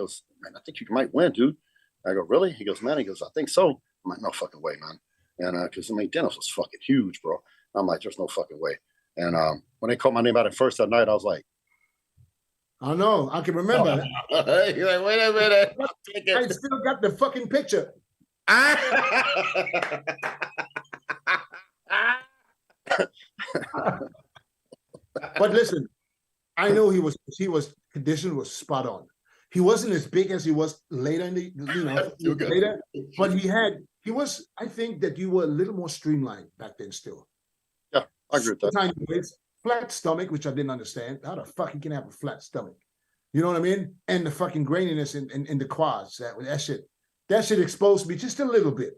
I think you might win, dude. I go, really? He goes, man, I think so. I'm like, no fucking way, man. And because I mean, Dennis was fucking huge, bro. I'm like, there's no fucking way. And when they called my name out at first that night, I was like, I know, I can remember. You're like, wait a minute. I still got the fucking picture. But listen, I know his condition was spot on. He wasn't as big as he was later in the later, but I think that you were a little more streamlined back then still. yeah, I agree with that. Tiny waist, flat stomach, which I didn't understand. How the fuck you can have a flat stomach? You know what I mean? And the fucking graininess in the quads. That shit exposed me just a little bit.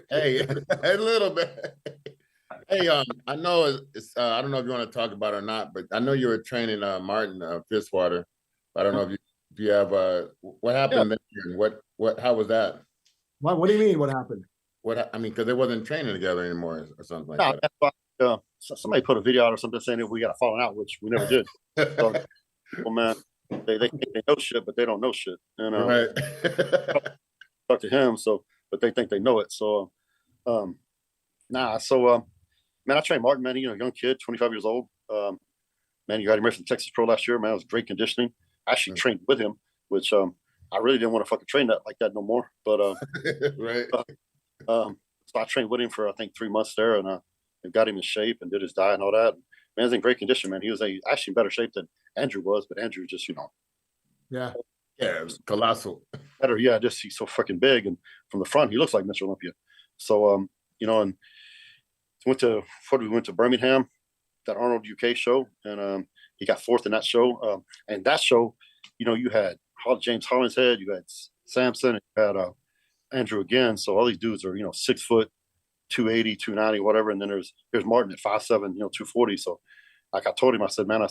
Hey, a little bit. Hey, I know it's I don't know if you want to talk about it or not, but I know you were training Martin FITZWATER. I don't know if you have what happened there and how was that? What do you mean? What happened? I mean, because they wasn't training together anymore or something like that. That's why, somebody put a video out or something saying that we got a falling out, which we never did. So, well, man, they think they know shit, but they don't know shit. And Right. talk to him, but they think they know it. So, man, I trained Martin, man. Young kid, 25 years old. Man, he got him from Texas Pro last year. Man, it was great conditioning. I actually trained with him, which I I really didn't want to fucking train that like that no more. But Right. so I trained with him for I think 3 months there, and got him in shape and did his diet and all that. Man's in great condition, man. He was actually in better shape than Andrew was, but Andrew just Yeah. Yeah, it was colossal. better. Yeah, just he's so fucking big, and from the front he looks like Mr. Olympia. So and we went to Birmingham, that Arnold UK show, and he got fourth in that show. And that show, you had James Hollinshead, you had Samson, and you had Andrew again. So all these dudes are 6 foot, 280, 290, whatever. And then there's Martin at 5'7", 240. So like I told him, I said, man,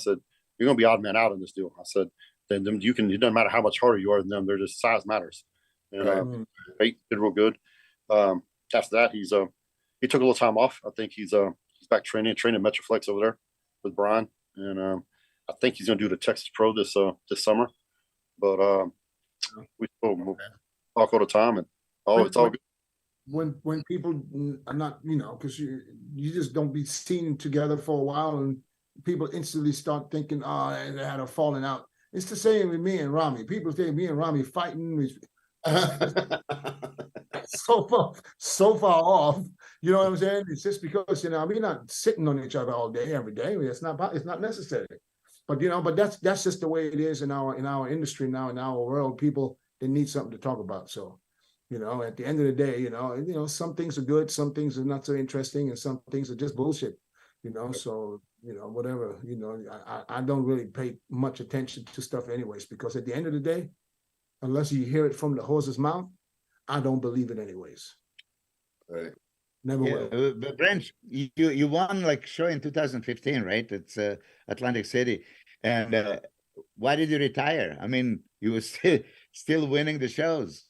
you're gonna be odd man out in this deal. I said, then it doesn't matter how much harder you are than them. They're just size matters. And he did real good. After that, he took a little time off. I think he's back training METROFLEX over there with Brian, and I think he's gonna do the Texas Pro this summer. But we still talk all the time, and it's all good. When people are not, because you just don't be seen together for a while, and people instantly start thinking, they had a falling out. It's the same with me and Rami. People think me and Rami fighting. So far off, you know what I'm saying? It's just because we're not sitting on each other all day, every day. It's not necessary. But that's just the way it is in our industry now, in our world. People, they need something to talk about. So, at the end of the day, some things are good, some things are not so interesting, and some things are just bullshit. So whatever. I don't really pay much attention to stuff anyways, because at the end of the day, unless you hear it from the horse's mouth, I don't believe it anyways. Right. Never will. But Branch, you won like show in 2015, right? It's Atlantic City. And why did you retire? I mean, you were still winning the shows.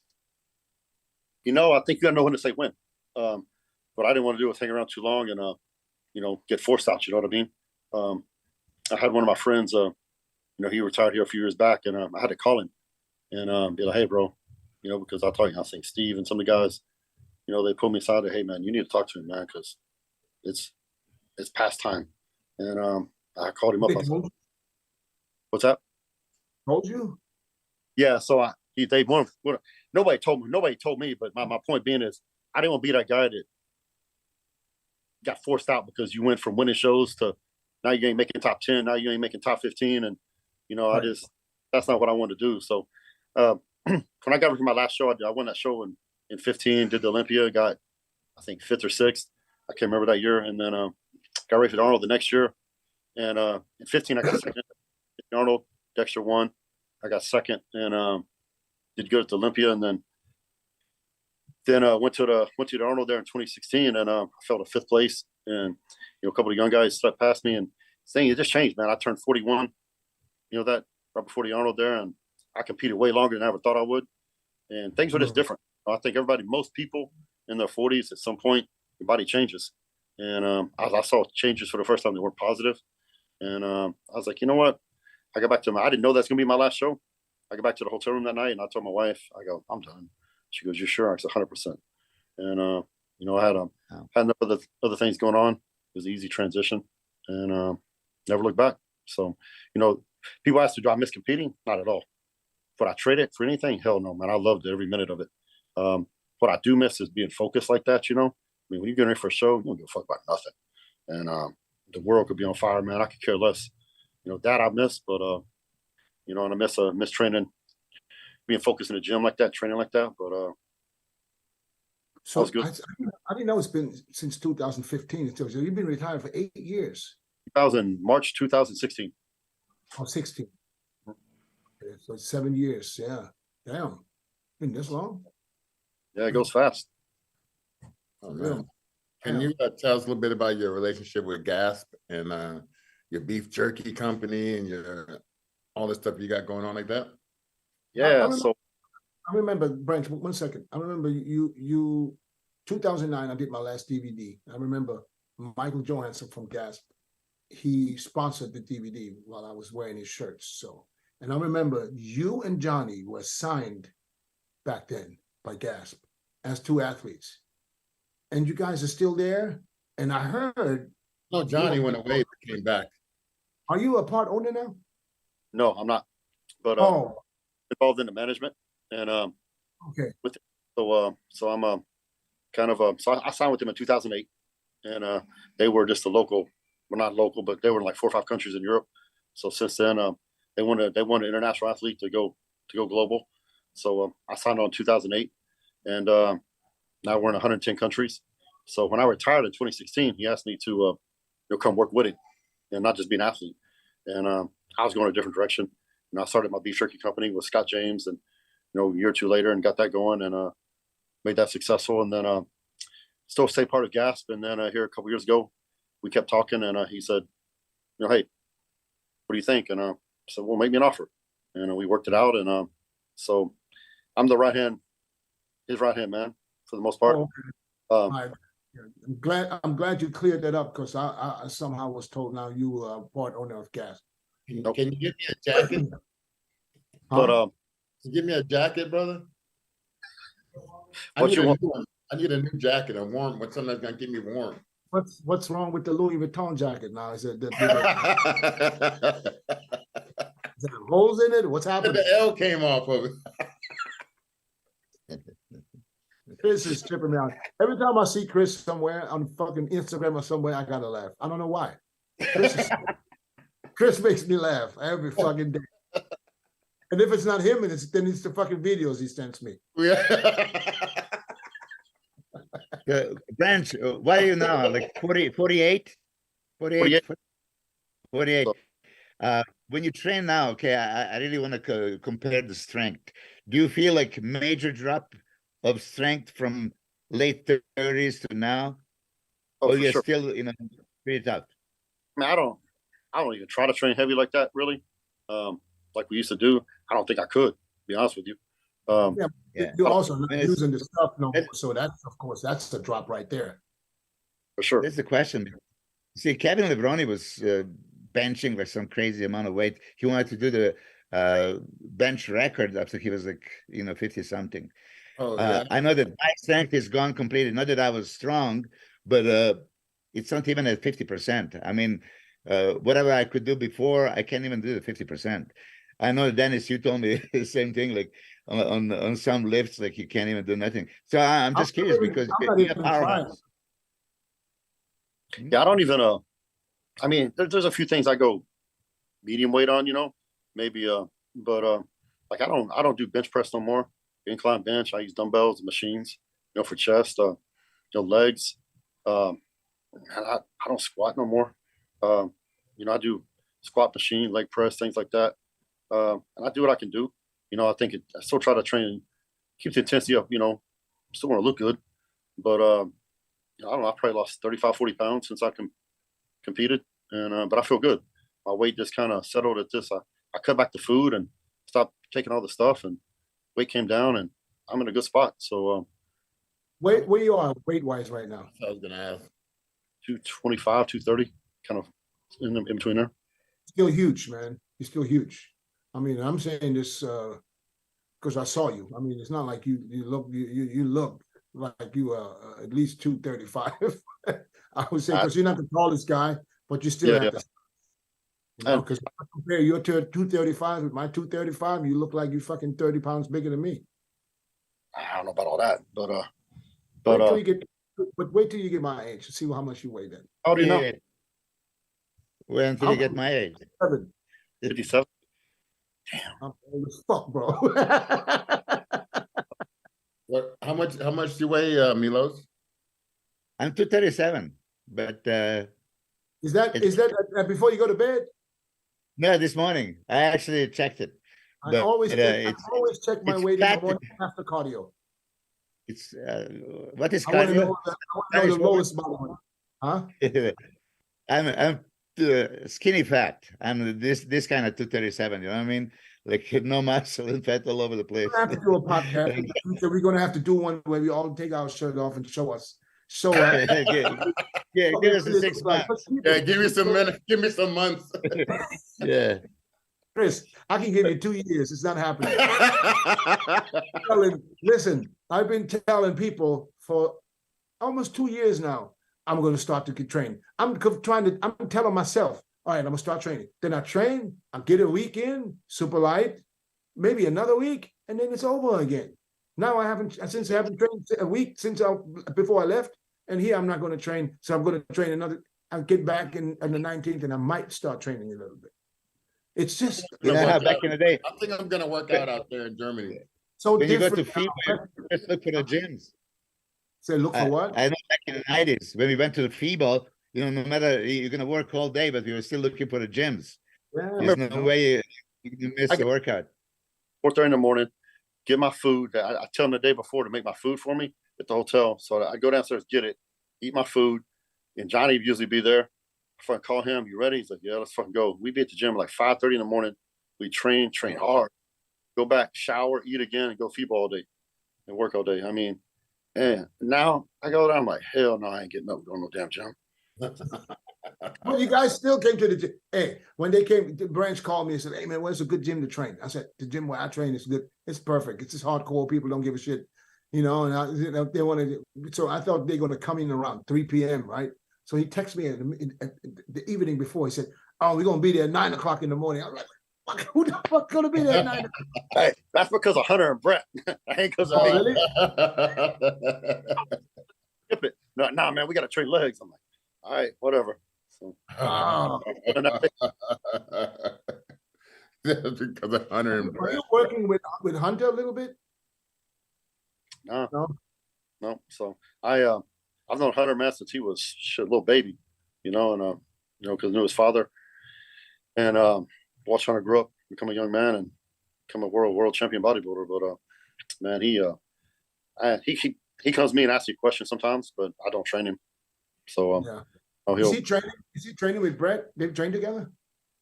I think you gotta know when to say when. What I didn't want to do was hang around too long and get forced out. You know what I mean? I had one of my friends. He retired here a few years back, and I had to call him and be like, "Hey, bro," because I think Steve and some of the guys, they pulled me aside. Hey, man, you need to talk to him, man, because it's past time. And I called him up. I said, "What's that?" Told you? Yeah. So nobody told me, but my point being is I didn't want to be that guy that got forced out because you went from winning shows to now you ain't making top 10, now you ain't making top 15. And, right. That's not what I wanted to do. So when I got to my last show, I won that show in 15, did the Olympia, got, I think, 5th or 6th. I can't remember that year. And then got ready for the Arnold the next year. And in 15, I got second. Arnold, Dexter won. I got second and did good at the Olympia. And then went to the Arnold there in 2016, and I fell to 5th place. And a couple of young guys slipped past me, and it just changed, man. I turned 41, that right before the Arnold there, and I competed way longer than I ever thought I would. And things were just different. I think most people in their 40s at some point, your body changes. And I saw changes for the first time that weren't positive. And I was like, you know what? I got back to I didn't know that's gonna be my last show. I got back to the hotel room that night, and I told my wife, I go, I'm done. She goes, "You sure?" I said, 100%. And I had enough other things going on. It was an easy transition, and never looked back. So, people ask, do I miss competing? Not at all. Would I trade it for anything? Hell no, man. I loved every minute of it. What I do miss is being focused like that. I mean, when you get ready for a show, you don't give a fuck about nothing. And the world could be on fire, man. I could care less. That I miss, but and I miss training, being focused in the gym like that, training like that. But so was good. I didn't know it's been since 2015. So you've been retired for 8 years. March 2016. Oh, 16. Okay, so 7 years. Yeah. Damn. Been this long? Yeah, it goes fast. Oh, man. Can you tell us a little bit about your relationship with GASP and your beef jerky company and all the stuff you got going on like that? Yeah. I remember, Branch, 1 second. I remember you 2009, I did my last DVD. I remember Michael Johansson from GASP. He sponsored the DVD while I was wearing his shirts. And I remember you and Johnny were signed back then by GASP as 2 athletes. And you guys are still there. And I heard. No, Johnny went away but came back. Are you a part owner now? No, I'm not. But involved in the management and Okay. so I'm kind of so I signed with them in 2008, and they were just a local, well not local, but they were in like 4 or 5 countries in Europe. So since then, they wanted an international athlete to go global. So I signed on in 2008, and now we're in 110 countries. So when I retired in 2016, he asked me to come work with him and not just be an athlete. And I was going a different direction. And I started my beef jerky company with Scott James, and a year or two later, and got that going, and made that successful. And then still stay part of GASP. And then here a couple years ago, we kept talking, and he said, hey, what do you think? And I said, well, make me an offer. And we worked it out. And so I'm the his right hand man for the most part. Oh, okay. I'm glad you cleared that up, because I somehow was told now you are part owner of GASP. Can you give me a jacket? But Can you give me a jacket, brother? What you want? I need a new jacket. A warm, but something that's gonna keep me warm. What's wrong with the Louis Vuitton jacket now? Is it is there holes in it? What's happening? The L came off of it. Chris is tripping me out. Every time I see Chris somewhere on fucking Instagram or somewhere, I gotta laugh. I don't know why. Chris makes me laugh every fucking day. And if it's not him, then it's the fucking videos he sends me. Branch, what are you now? Like 48? 48? 48. When you train now, okay, I really want to compare the strength. Do you feel like major drop of strength from late 30s to now? Or you're still, pretty tough? I mean, I don't even try to train heavy like that, really. Like we used to do. I don't think I could, to be honest with you. You're also not using the stuff no more, so that's, of course, that's the drop right there. For sure. That's the question. See, Kevin Lebroni was benching like some crazy amount of weight. He wanted to do the bench record after he was like, 50 something. Oh, yeah. I know that my strength is gone completely. Not that I was strong, but it's not even at 50%. I mean, whatever I could do before, I can't even do the 50%. I know, Dennis, you told me the same thing, like on some lifts, like you can't even do nothing. So I'm just curious because yeah, I don't even I mean, there's a few things I go medium weight on, maybe but like I don't do bench press no more. Incline bench, I use dumbbells and machines, for chest, legs. I don't squat no more. I do squat machine, leg press, things like that. And I do what I can do. I think I still try to train, keep the intensity up, still want to look good. But I don't know, I probably lost 35, 40 pounds since I competed. And but I feel good. My weight just kind of settled at this. I cut back the food and stopped taking all the stuff, and weight came down, and I'm in a good spot. So where you are weight wise right now? I was gonna ask. 225, 230, kind of in between there. Still huge, man. You're still huge. I mean, I'm saying this because I saw you. I mean, it's not like you look like you are at least 235. I would say, because you're not the tallest guy, but you still have to. Because if I compare your 235 with my 235, you look like you're fucking 30 pounds bigger than me. I don't know about all that, but wait till you get my age to see how much you weigh then. How do you know? Wait until you get my age. 57. Damn, I'm old as fuck, bro. What? How much do you weigh, Milos? I'm 237, but is that before you go to bed? No, this morning I actually checked it. I always check my weight in the morning after cardio. It's what is cardio? I want to know the lowest body weight. Huh? I'm skinny fat. I'm this kind of 237. You know what I mean? Like no muscle and fat all over the place. We're gonna have to do a podcast. We're gonna have to do one where we all take our shirt off and show us. So give us the 6 months. Yeah, give me some minutes. Give me some months. Yeah, Chris, I can give you 2 years. It's not happening. Listen, I've been telling people for almost 2 years now, I'm going to start to get trained. I'm telling myself, all right, I'm going to start training. Then I train, I get a weekend, super light, maybe another week, and then it's over again. Now I haven't trained a week before I left, and here I'm not going to train. So I'm going to train another. I'll get back on the 19th, and I might start training a little bit. It's just You know how back in the day, I think I'm gonna work out there in Germany. so when you go different. to FIBO, you just look for the gyms. Say, look for what? I know back in the 90s, when we went to the FIBO, you know, no matter, you're going to work all day, but we were still looking for the gyms. Yeah. There's no way you miss the workout. 4:30 in the morning, get my food. I tell them the day before to make my food for me at the hotel. So I go downstairs, get it, eat my food, and Johnny would usually be there. I call him, you ready? He's like, yeah, let's fucking go. We be at the gym like 5:30 in the morning. We train hard, go back, shower, eat again, and go FIBO all day and work all day. I mean, and now I go there, I'm like, hell no, I ain't getting up, going no damn gym. Well, you guys still came to the gym. Hey, when they came, the branch called me and said, hey, man, where's a good gym to train? I said, the gym where I train is good. It's perfect. It's just hardcore. People don't give a shit, you know, and they wanted, so I thought they're going to come in around 3 p.m., right? So he texted me at the evening before. He said, oh, we're going to be there at 9 o'clock in the morning. I'm like, who the fuck going to be there at 9 o'clock? Hey, that's because of Hunter and Brett. That ain't because of Oh, me. really? Skip it. No, nah, man, we got to train legs. I'm like, all right, whatever. So, Oh. That's because of Hunter and Are Brett. you working with Hunter a little bit? no. No? So I've known Hunter, man, since he was a little baby, you know, and you know, because I knew his father, and watched Hunter grow up, become a young man, and become a world champion bodybuilder. But man, he comes to me and asks me questions sometimes, but I don't train him. So Yeah. oh, Is he training with Brett? They've trained together?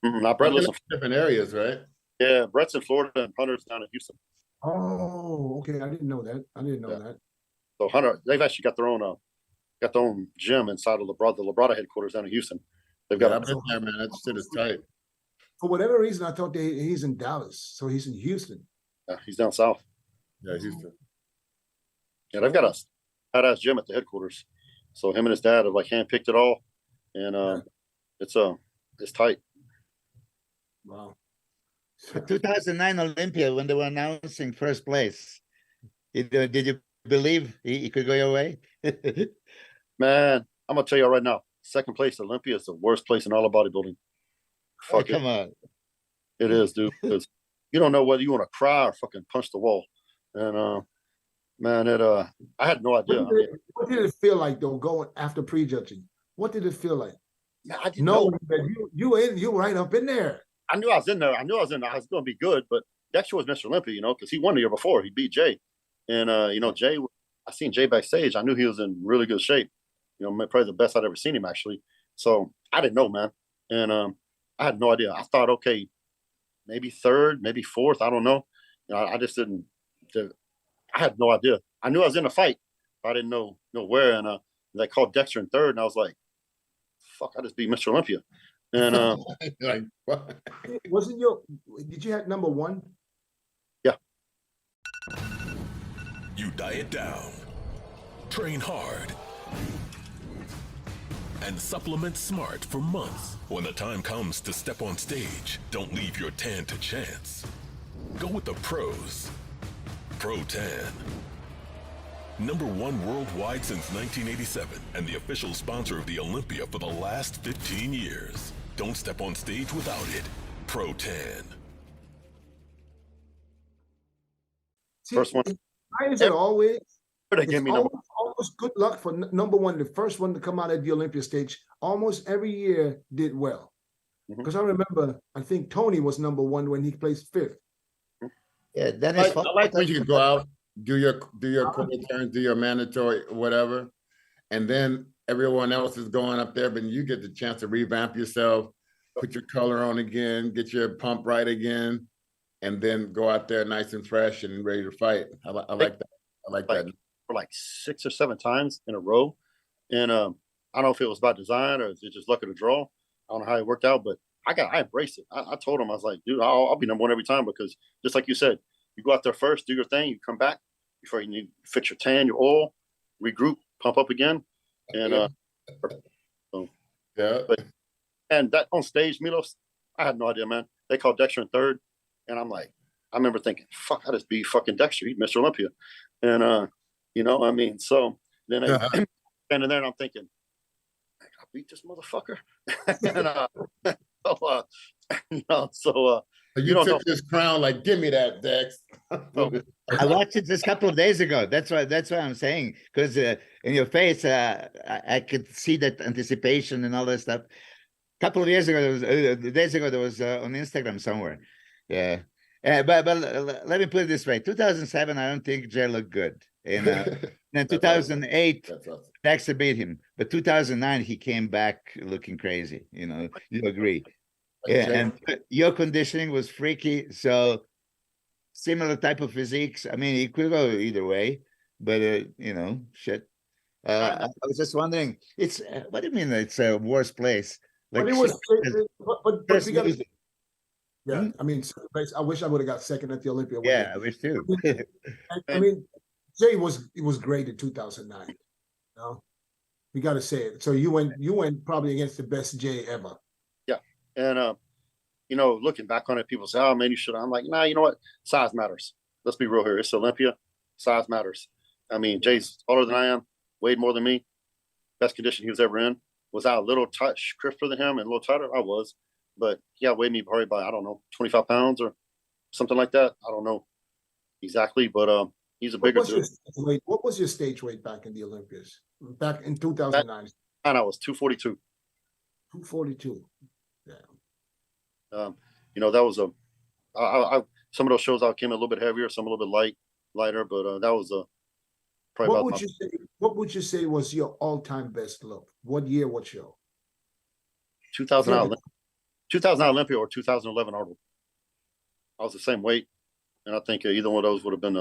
not Brett. They're in Listen, different areas, right? yeah, Brett's in Florida and Hunter's down in Houston. Oh, okay. I didn't know that. Yeah. that. So Hunter, they've actually got their own gym inside of the LABRADA headquarters down in Houston. They've got Yeah, I've been there, man. That shit is tight. For whatever reason, I thought he's in Dallas, so he's in Houston. he's down south. Yeah, Houston. Yeah, they've got a badass gym at the headquarters. So him and his dad have like handpicked it all, and it's tight. Wow. 2009 Olympia, when they were announcing first place, did you believe he could go your way? Man, I'm gonna tell you right now, second place Olympia is the worst place in all of bodybuilding. Oh, Fuck come on. it is, dude. Because you don't know whether you want to cry or fucking punch the wall. And man, I had no idea. What did it feel like though, going after prejudging? What did it feel like? Man, I didn't know. That you right up in there. I knew I was in there. I was going to be good, but next year was Mr. Olympia, you know, because he won the year before. He beat Jay. And, you know, Jay, I seen Jay backstage. I knew he was in really good shape. You know, probably the best I'd ever seen him, actually. So I didn't know, man. And I had no idea. I thought, okay, maybe third, maybe fourth. I don't know. You know, I just didn't. I had no idea. I knew I was in a fight. But I didn't know where. And they called Dexter in third. And I was like, fuck, I just beat Mr. Olympia. And Like, what? Did you have number one? Yeah. You diet down, train hard, and supplement smart for months. When the time comes to step on stage, don't leave your tan to chance. Go with the pros. Pro Tan. #1 worldwide since 1987 and the official sponsor of the Olympia for the last 15 years. Don't step on stage without it. Pro Tan. First one. Why is it always? They gave me number. Almost good luck for number one, the first one to come out at the Olympia stage. Almost every year did well. Because I remember, I think Tony was number one when he placed fifth. Yeah, then I like when you go out, do your quarter turns, do your mandatory whatever, and then everyone else is going up there, but you get the chance to revamp yourself, put your color on again, get your pump right again, and then go out there nice and fresh and ready to fight. I like that. I like that. For like 6 or 7 times in a row. And I don't know if it was by design or is it just luck of the draw. I don't know how it worked out, but I embraced it. I told him, I was like, dude, I'll be number one every time, because just like you said, you go out there first, do your thing, you come back before you need to fix your tan, your oil, regroup, pump up again. And so, Yeah. and that on stage, Milos, I had no idea, man. They called Dexter in third, and I'm like, I remember thinking, fuck, I just beat fucking Dexter, he's Mr. Olympia. And you know, I mean, so then I standing there and I'm thinking, I beat this motherfucker. and so, you know, so You don't took know. this crown like, give me that, Dex. I watched it just a couple of days ago. That's what I'm saying. Because in your face, I could see that anticipation and all that stuff. A couple of years ago, days ago, there was on Instagram somewhere. Yeah. But let me put it this way: 2007, I don't think Jay looked good. And then 2008, That's awesome. Dexter beat him. But 2009, he came back looking crazy. You know, you agree? Yeah, and your conditioning was freaky. So similar type of physiques. I mean, it could go either way, but you know, shit. I was just wondering. It's what do you mean? It's a worse place. Like, But it was, but first we got, losing. yeah. I mean, I wish I would have got second at the Olympia. Yeah, I wish too. I mean, Jay was great in 2009. You know, we got to say it. So you went probably against the best Jay ever. Yeah, and you know, looking back on it, people say, "Oh man, you should." I'm like, nah, you know what? Size matters. Let's be real here. It's Olympia. Size matters. I mean, Jay's taller than I am, weighed more than me. Best condition he was ever in. Was I a little touch crisper than him and a little tighter? I was, but he outweighed me probably by, I don't know, 25 pounds or something like that. I don't know exactly, but he's a bigger dude. What was your stage weight back in the Olympias? Back in 2009? And I was 242. 242. Yeah. You know, that was some of those shows I came a little bit heavier, some a little bit lighter, but that was probably what would you say was your all-time best look? What year, what show? 2000 Olympia or 2011 Arnold. I was the same weight, and I think either one of those would have been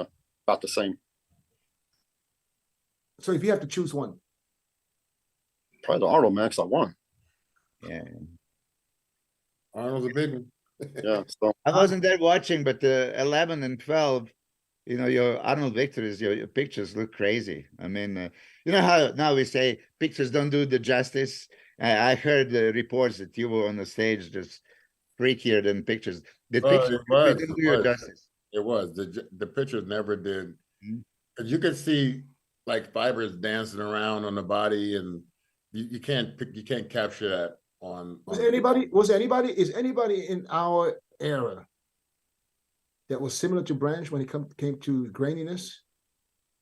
about the same. So if you have to choose one, probably the Arnold, man, because I won. Yeah, Arnold's a big one. Yeah, so I wasn't there watching, but 11 and 12, you know, your Arnold victories, your pictures look crazy. I mean, you know how now we say pictures don't do the justice. I heard the reports that you were on the stage just freakier than pictures. The pictures didn't do you justice. It was the pictures never did. Because you could see like fibers dancing around on the body, and you can't capture that on. Is anybody in our era that was similar to Branch when it came to graininess?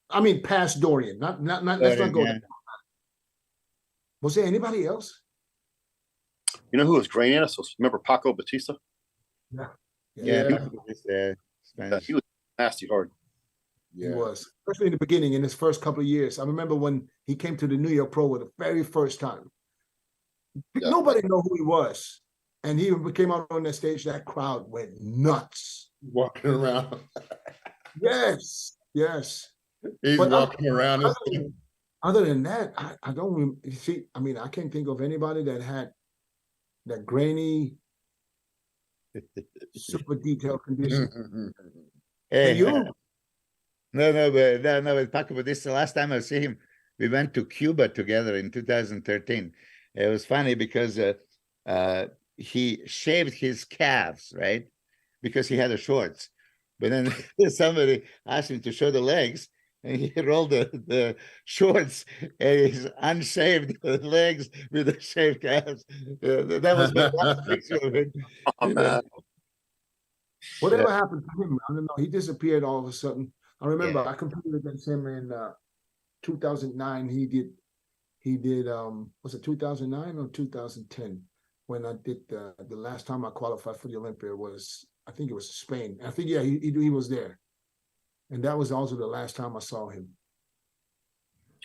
I mean, past Dorian, not let's not go. Yeah. Was there anybody else? you know who was graininess? Remember Paco Bautista? Yeah. He was nasty hard. He was, especially in the beginning, in his first couple of years. I remember when he came to the New York Pro for the very first time. Yeah. Nobody knew who he was. And he came out on that stage, that crowd went nuts. Walking around. Yes. He's But walking around. Other than that, I don't see. I mean, I can't think of anybody that had that grainy, super detailed condition. Hey, you? No, but Paco, but this is the last time I see him. We went to Cuba together in 2013. It was funny because he shaved his calves, right? Because he had the shorts. But then somebody asked him to show the legs, and he rolled the shorts and his unshaved legs with the shaved calves. That was my last picture of it. Oh, man. Whatever happened to him? I don't know. He disappeared all of a sudden. I remember Yeah. I competed against him in 2009. He did was it 2009 or 2010 when I did the last time I qualified for the Olympia was, I think it was Spain. I think he was there, and that was also the last time I saw him.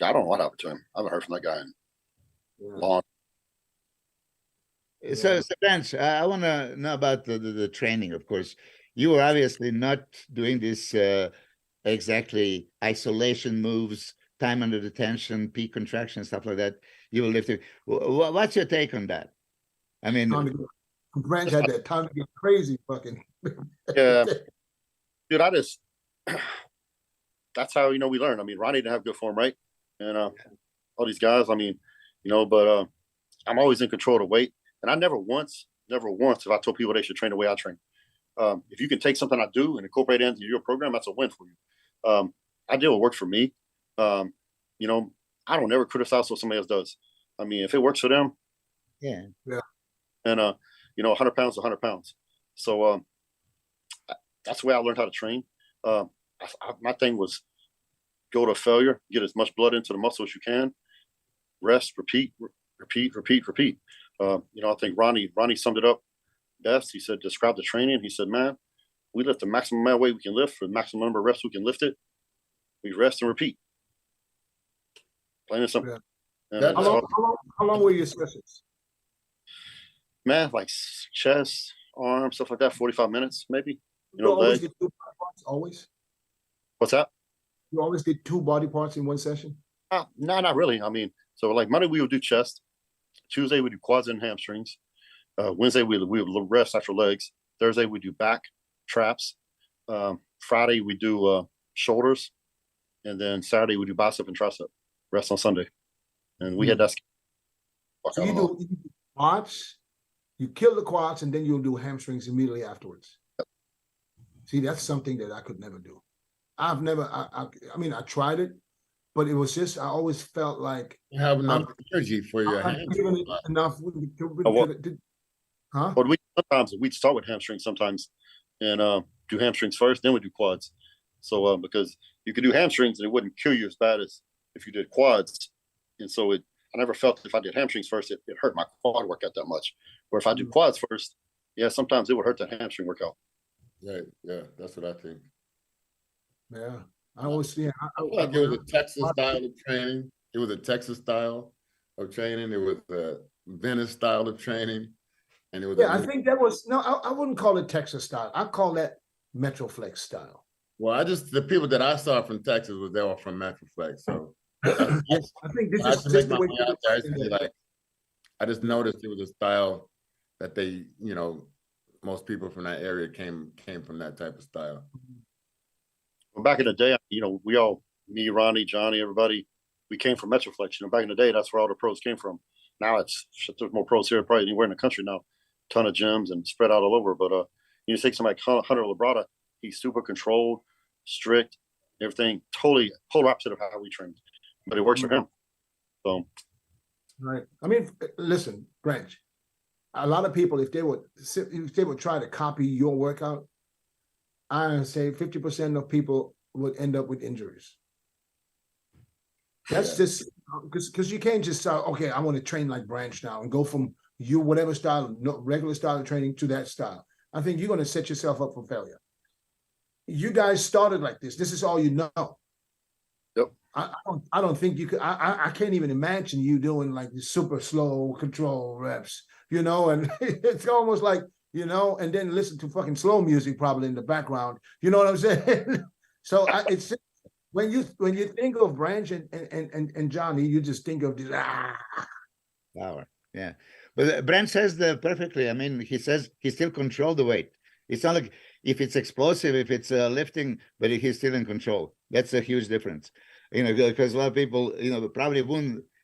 I don't know what happened to him. I haven't heard from that guy in long. So Bench, I want to know about the training. Of course, you were obviously not doing this exactly isolation moves, time under detention, peak contraction, stuff like that. You were lifting. What's your take on that? I mean, Branch had that time to get crazy, fucking. Yeah, dude, that's how, we learn. I mean, Ronnie didn't have good form, right? And all these guys, I mean, but I'm always in control of the weight. And I never once have I told people they should train the way I train. If you can take something I do and incorporate it into your program, that's a win for you. I did what worked for me. You know, I don't ever criticize what somebody else does. I mean, if it works for them, Yeah. and you know, 100 pounds, 100 pounds. So that's the way I learned how to train. My thing was go to failure, get as much blood into the muscle as you can, rest, repeat, repeat, repeat, repeat. You know, I think Ronnie summed it up best. He said, describe the training. He said, man, we lift the maximum amount of weight we can lift for the maximum number of reps we can lift it. We rest and repeat. Plain and simple. Yeah. And How long were your sessions? man, like chest, arm, stuff like that, 45 minutes, maybe. You know, always legs. did 2 body parts? Always? What's that? You always did 2 body parts in one session? No, not really. I mean, so like Monday we would do chest. Tuesday we do quads and hamstrings. Wednesday we would rest after legs. Thursday we do back, traps. Friday we do shoulders, and then Saturday we do bicep and tricep. Rest on Sunday, and we had that. So you do quads, you kill the quads, and then you'll do hamstrings immediately afterwards. See, that's something that I could never do. I've never. I mean, I tried it, but it was just I always felt like You have enough energy for your I'm hands. not giving it enough. Huh? But sometimes we'd start with hamstrings sometimes, and do hamstrings first, then we do quads. So because you could do hamstrings and it wouldn't kill you as bad as if you did quads, and so I never felt if I did hamstrings first, it hurt my quad workout that much. Or if I do quads first, yeah, sometimes it would hurt the hamstring workout. Right, yeah, that's what I think. Yeah, I always see. I feel like it was a Texas style of training. It was a Texas style of training. It was a Venice style of training. And it was Yeah, I think that was I wouldn't call it Texas style. I call that METROFLEX style. Well, the people that I saw from Texas they were from METROFLEX. So Yes, I think this I is just the way way out there, I just noticed it was a style that they, you know, most people from that area came from that type of style. Well, back in the day, you know, we all, me, Ronnie, Johnny, everybody, we came from METROFLEX. You know, back in the day, that's where all the pros came from. Now there's more pros here probably anywhere in the country now. Ton of gyms and spread out all over. But you take somebody like Hunter LABRADA, he's super controlled, strict, everything totally polar opposite of how we trained. But it works for him. So right. I mean, listen, Branch. A lot of people, if they would try to copy your workout, I say 50% of people would end up with injuries. That's just because you can't just say, okay, I want to train like Branch now and go from whatever style, regular style of training to that style. I think you're going to set yourself up for failure. You guys started like this. This is all you know. Yep. I don't think you could. I can't even imagine you doing like the super slow control reps, you know, and it's almost like, you know, and then listen to fucking slow music probably in the background. You know what I'm saying? So it's when you think of Branch and Johnny, you just think of this Power. Yeah. But Brent says perfectly. I mean, he says he still control the weight. It's not like if it's explosive, if it's lifting, but he's still in control. That's a huge difference. You know, because a lot of people, you know, probably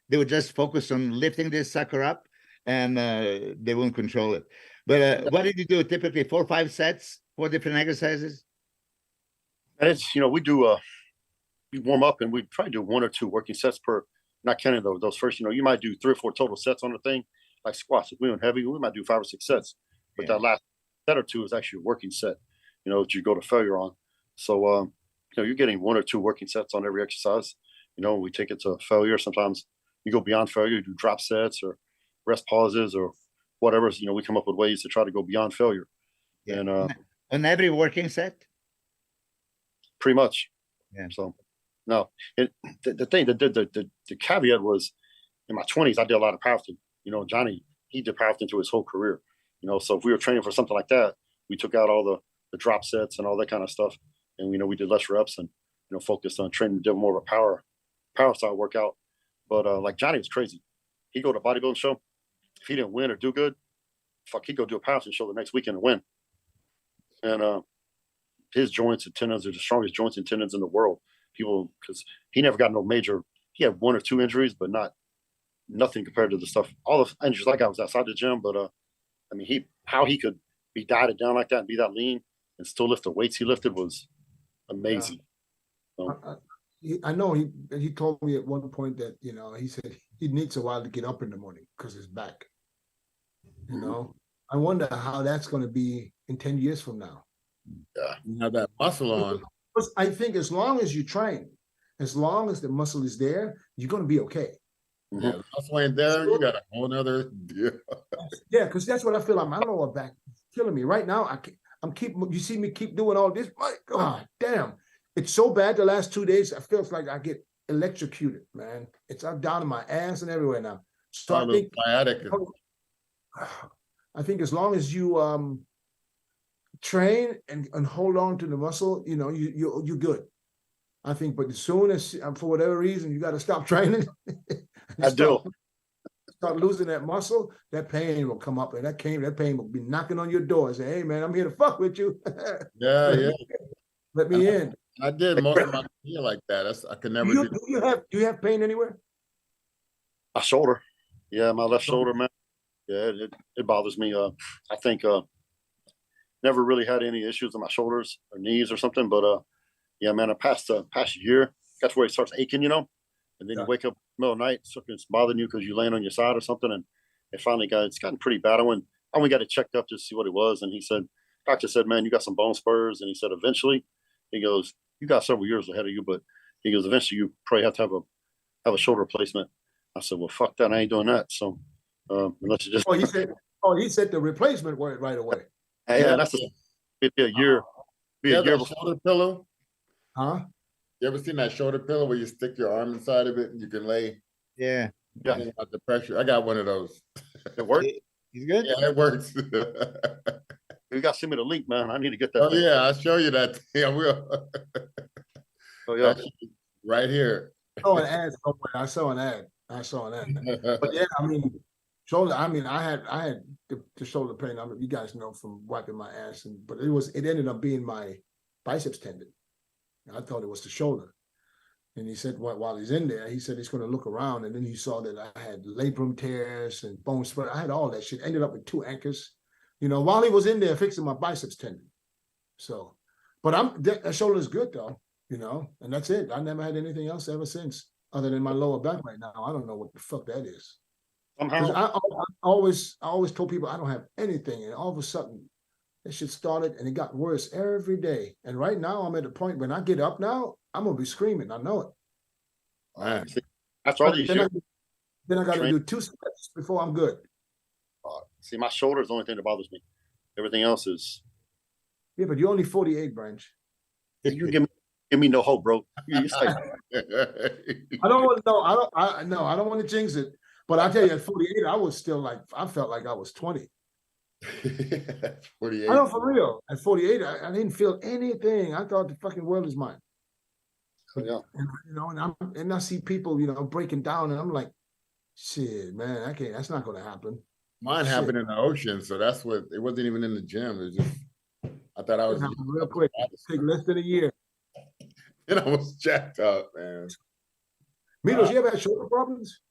they would just focus on lifting this sucker up and they won't control it. But what did you do? Typically 4 or 5 sets, 4 different exercises? and it's, you know, we do we warm up and we try to do 1 or 2 working sets per, not counting those first, you know, you might do 3 or 4 total sets on the thing, like squats. If we went heavy, we might do 5 or 6 sets. But that last set or 2 is actually a working set, you know, that you go to failure on. So you know, you're getting 1 or 2 working sets on every exercise. You know, we take it to failure. Sometimes you go beyond failure, you do drop sets or rest pauses or whatever. You know, we come up with ways to try to go beyond failure. Yeah. And On every working set? pretty much. Yeah. So no, the thing, the caveat was in my 20s, I did a lot of powerlifting. You know, Johnny, he did powerlifting through his whole career. You know, so if we were training for something like that, we took out all the drop sets and all that kind of stuff. And, you know, we did less reps and, you know, focused on training, did more of a power style workout. But like Johnny was crazy. He'd go to a bodybuilding show. If he didn't win or do good, he'd go do a powerlifting show the next weekend and win. And his joints and tendons are the strongest joints and tendons in the world. People, because he never got no major, he had 1 or 2 injuries, but nothing compared to the stuff, all the injuries I got was outside the gym. But I mean, how he could be dieted down like that and be that lean and still lift the weights he lifted was amazing. I know he told me at one point that, you know, he said he needs a while to get up in the morning because his back. You know, I wonder how that's going to be in 10 years from now. Yeah, you have that muscle on. Because I think as long as you train, as long as the muscle is there, you're going to be okay. Yeah, the muscle ain't there. You got a whole nother deal. Yeah, because that's what I feel. My lower back is killing me right now. I'm you see me keep doing all this. My God, damn. It's so bad the last 2 days. I feel like I get electrocuted, man. It's up down in my ass and everywhere now. So I think sciatic. I think as long as you train and hold on to the muscle, you know, you're good. I think, but as soon as for whatever reason you got to stop training, start losing that muscle, that pain will come up, and that pain will be knocking on your door and say, "Hey, man, I'm here to fuck with you." Yeah. Let me in. I did most of my career like that. I could never do. Do you have pain anywhere? My shoulder, yeah, my left shoulder, man. Yeah, it bothers me. I think never really had any issues with my shoulders or knees or something, but yeah, man, past year, that's where it starts aching, you know, and then you wake up in the middle of the night, something's bothering you because you're laying on your side or something, and it finally it's gotten pretty bad. I only got it checked up just to see what it was, and doctor said, man, you got some bone spurs, and he said eventually, he goes, you got several years ahead of you, but he goes, eventually you probably have to have a shoulder replacement. I said, well, fuck that, I ain't doing that. So unless you just he said the replacement word right away. Yeah, it'd be a year. Be a year before. Shoulder pillow. Huh? You ever seen that shoulder pillow where you stick your arm inside of it and you can lay? Yeah. Out the pressure. I got one of those. It worked. He's good. Yeah, it works. You got to send me the link, man. I need to get that. Oh yeah, I'll show you that. I will. Oh yeah. Right here. I saw an ad somewhere. I saw an ad. But yeah, I mean, shoulder. I mean, I had the shoulder pain. I mean, you guys know from wiping my ass, but it ended up being my biceps tendon. I thought it was the shoulder. And he said, while he's in there, he said he's going to look around, and then he saw that I had labrum tears and bone spread. I had all that shit. Ended up with 2 anchors, you know, while he was in there fixing my biceps tendon. So, but that shoulder is good though, you know, and that's it. I never had anything else ever since, other than my lower back right now. I don't know what the fuck that is. Somehow, I always told people I don't have anything, and all of a sudden, that shit started, and it got worse every day. And right now, I'm at a point when I get up now, I'm gonna be screaming. I know it. Man. after all these years, Then I got to do 2 steps before I'm good. see, my shoulder is the only thing that bothers me. Everything else is. Yeah, but you're only 48, Branch. You give me no hope, bro. I don't want to know. I don't want to jinx it. But I tell you, at 48, I was still like, I felt like I was 20. 48. I know, for real. At 48, I didn't feel anything. I thought the fucking world is mine. Yeah. And, you know, and I see people, you know, breaking down, and I'm like, shit, man, I can't. That's not going to happen. Mine happened in the ocean, so that's what it wasn't even in the gym. It was just I thought I was real quick. Take less than a year. and I was jacked up, man. Milos, you ever had shoulder problems?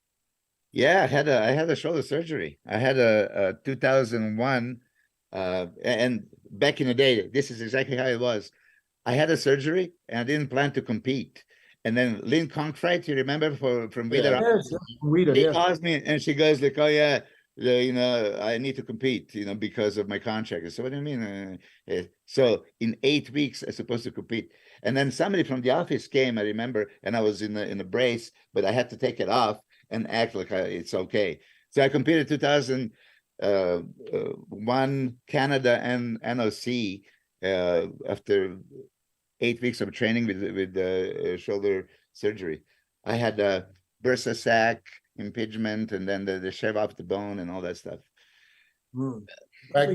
Yeah, I had a shoulder surgery. I had a 2001, and back in the day, this is exactly how it was. I had a surgery and I didn't plan to compete. And then Lynn Conkfright, you remember from Vida? Yes, Vida, She yeah. calls me and she goes like, "Oh yeah, you know, I need to compete, you know, because of my contract." I said, "What do you mean?" So in 8 weeks, I'm supposed to compete. And then somebody from the office came, I remember, and I was in the brace, but I had to take it off and act like it's okay. So I competed 2001 Canada and NOC after 8 weeks of training with shoulder surgery. I had a bursa sac, impingement, and then the shave off the bone and all that stuff. Back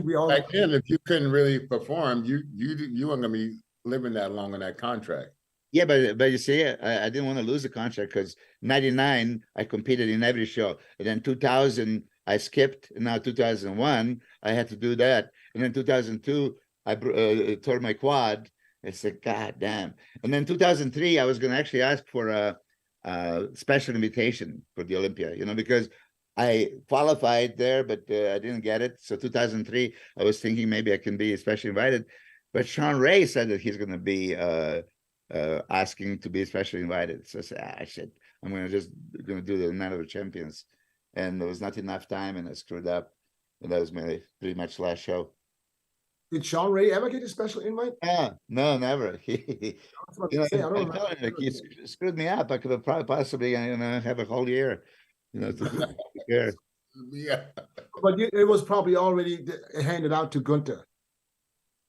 then, if you couldn't really perform, you weren't gonna be living that long on that contract. Yeah, but you see, I didn't want to lose the contract because 99 I competed in every show, and then 2000 I skipped, and now 2001 I had to do that, and then 2002 I tore my quad. I said, God damn. And then 2003 I was going to actually ask for a special invitation for the Olympia, you know, because I qualified there, but I didn't get it. So 2003, I was thinking maybe I can be specially invited. But Sean Ray said that he's going to be asking to be specially invited. So I said, I'm going to do the Night of the Champions. And there was not enough time and I screwed up. And that was my pretty much last show. Did Sean Ray ever get a special invite? No, never. I was about You to know, say, I don't I remember. told him, like, he screwed me up. I could have probably possibly, have a whole year, to prepare. Yeah. But it was probably already handed out to Gunter.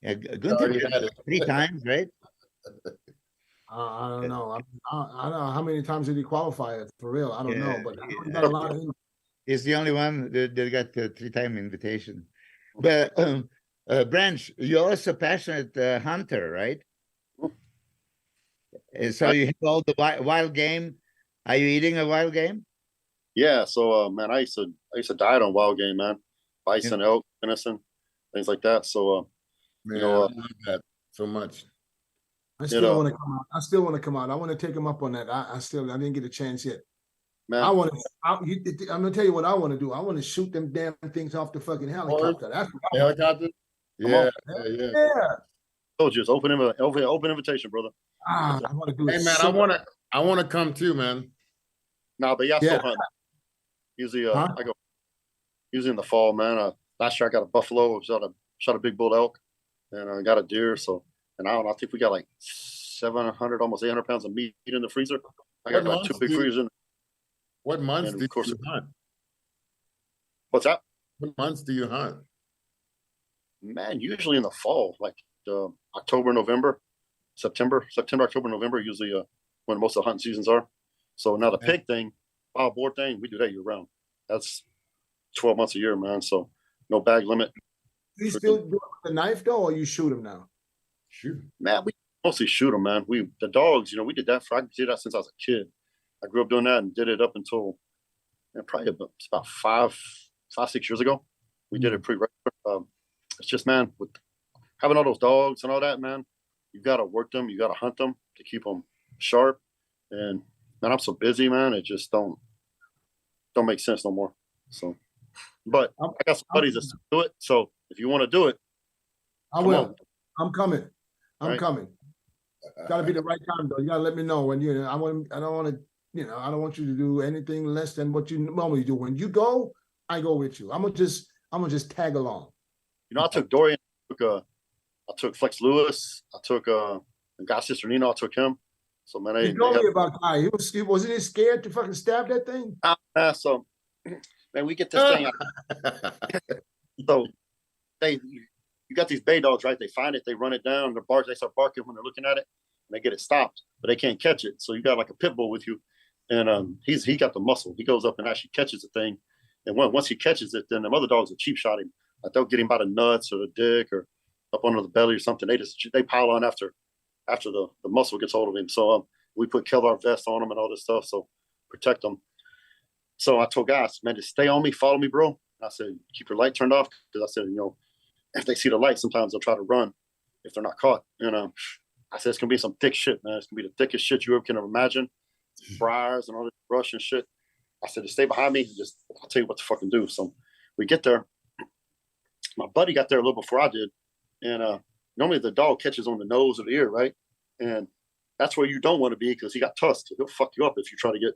Yeah, Gunther already did had it it. 3 times, right? I don't know. I don't know how many times did he qualify it for real. I don't know, Yeah, but I know he yeah. got a lot of. He's the only one that got the 3-time invitation. But Branch, you're also a passionate hunter, right? And so you have all the wild game. Are you eating a wild game? Yeah, so man, I used to diet on wild game, man. Bison, elk, venison, things like that. So Man, know, I love that so much. I still want to come out. I still want to come out. I want to take him up on that. I didn't get a chance yet. man, I want to. I'm gonna tell you what I want to do. I want to shoot them damn things off the fucking helicopter. That's what I want. Helicopter? Come Yeah, on. yeah. Yeah. told you it's open invitation, brother. I want to do it. Hey man, so I wanna come too, man. Nah, but yeah, I Yeah. still hunt. Usually, Huh? I go usually in the fall, man. Last year I got a buffalo, shot a big bull elk, and I got a deer. So, and I don't know, I think we got like 700, almost 800 pounds of meat in the freezer. I got What like 2 months big do- freezers. What months And do of course- you hunt? What's that? What months do you hunt? Man, usually in the fall, like October, November, September, October, November, usually when most of the hunting seasons are. So now the Okay. pig thing, wild boar thing, we do that year round. That's 12 months a year, man. So no bag limit. You still do it with the knife though, or you shoot him now? Shoot. Man, we mostly shoot them, man. The dogs, we did that. I did that since I was a kid. I grew up doing that and did it up until probably about 5-6 years ago. We did it pretty regular. It's just, man, with having all those dogs and all that, man, you got to work them. You got to hunt them to keep them sharp. And man, I'm so busy, man. It just don't make sense no more. So, but I got some buddies that do it. So if you want to do it, I come will. on. I'm coming. I'm Right. coming. Got to be the right time though. You got to let me know when you. I don't want to. I don't want you to do anything less than what you normally do. When you go, I go with you. I'm gonna just tag along. I took Dorian. I took Flex Lewis. I took Gas Sister Nino. I took him. So man, You told me about Guy. Wasn't he scared to fucking stab that thing? so man, we get this thing. So you got these bay dogs, right? They find it, they run it down, they start barking when they're looking at it, and they get it stopped, but they can't catch it. So you got like a pit bull with you, and he got the muscle. He goes up and actually catches the thing, and once he catches it, then the other dogs will cheap shot him. Like they'll get him by the nuts or the dick or up under the belly or something. They pile on after the muscle gets hold of him. So we put Kevlar vests on them and all this stuff, so protect them. So I told guys, man, just stay on me, follow me, bro. I said, keep your light turned off, because I said, if they see the light, sometimes they'll try to run if they're not caught. I said, it's gonna be some thick shit, man. It's gonna be the thickest shit you ever can imagine. Briars and all this brush and shit. I said, just stay behind me. I'll tell you what to fucking do. So we get there. My buddy got there a little before I did, and normally the dog catches on the nose or the ear, right? And that's where you don't want to be, because he got tusked. He'll fuck you up if you try to get,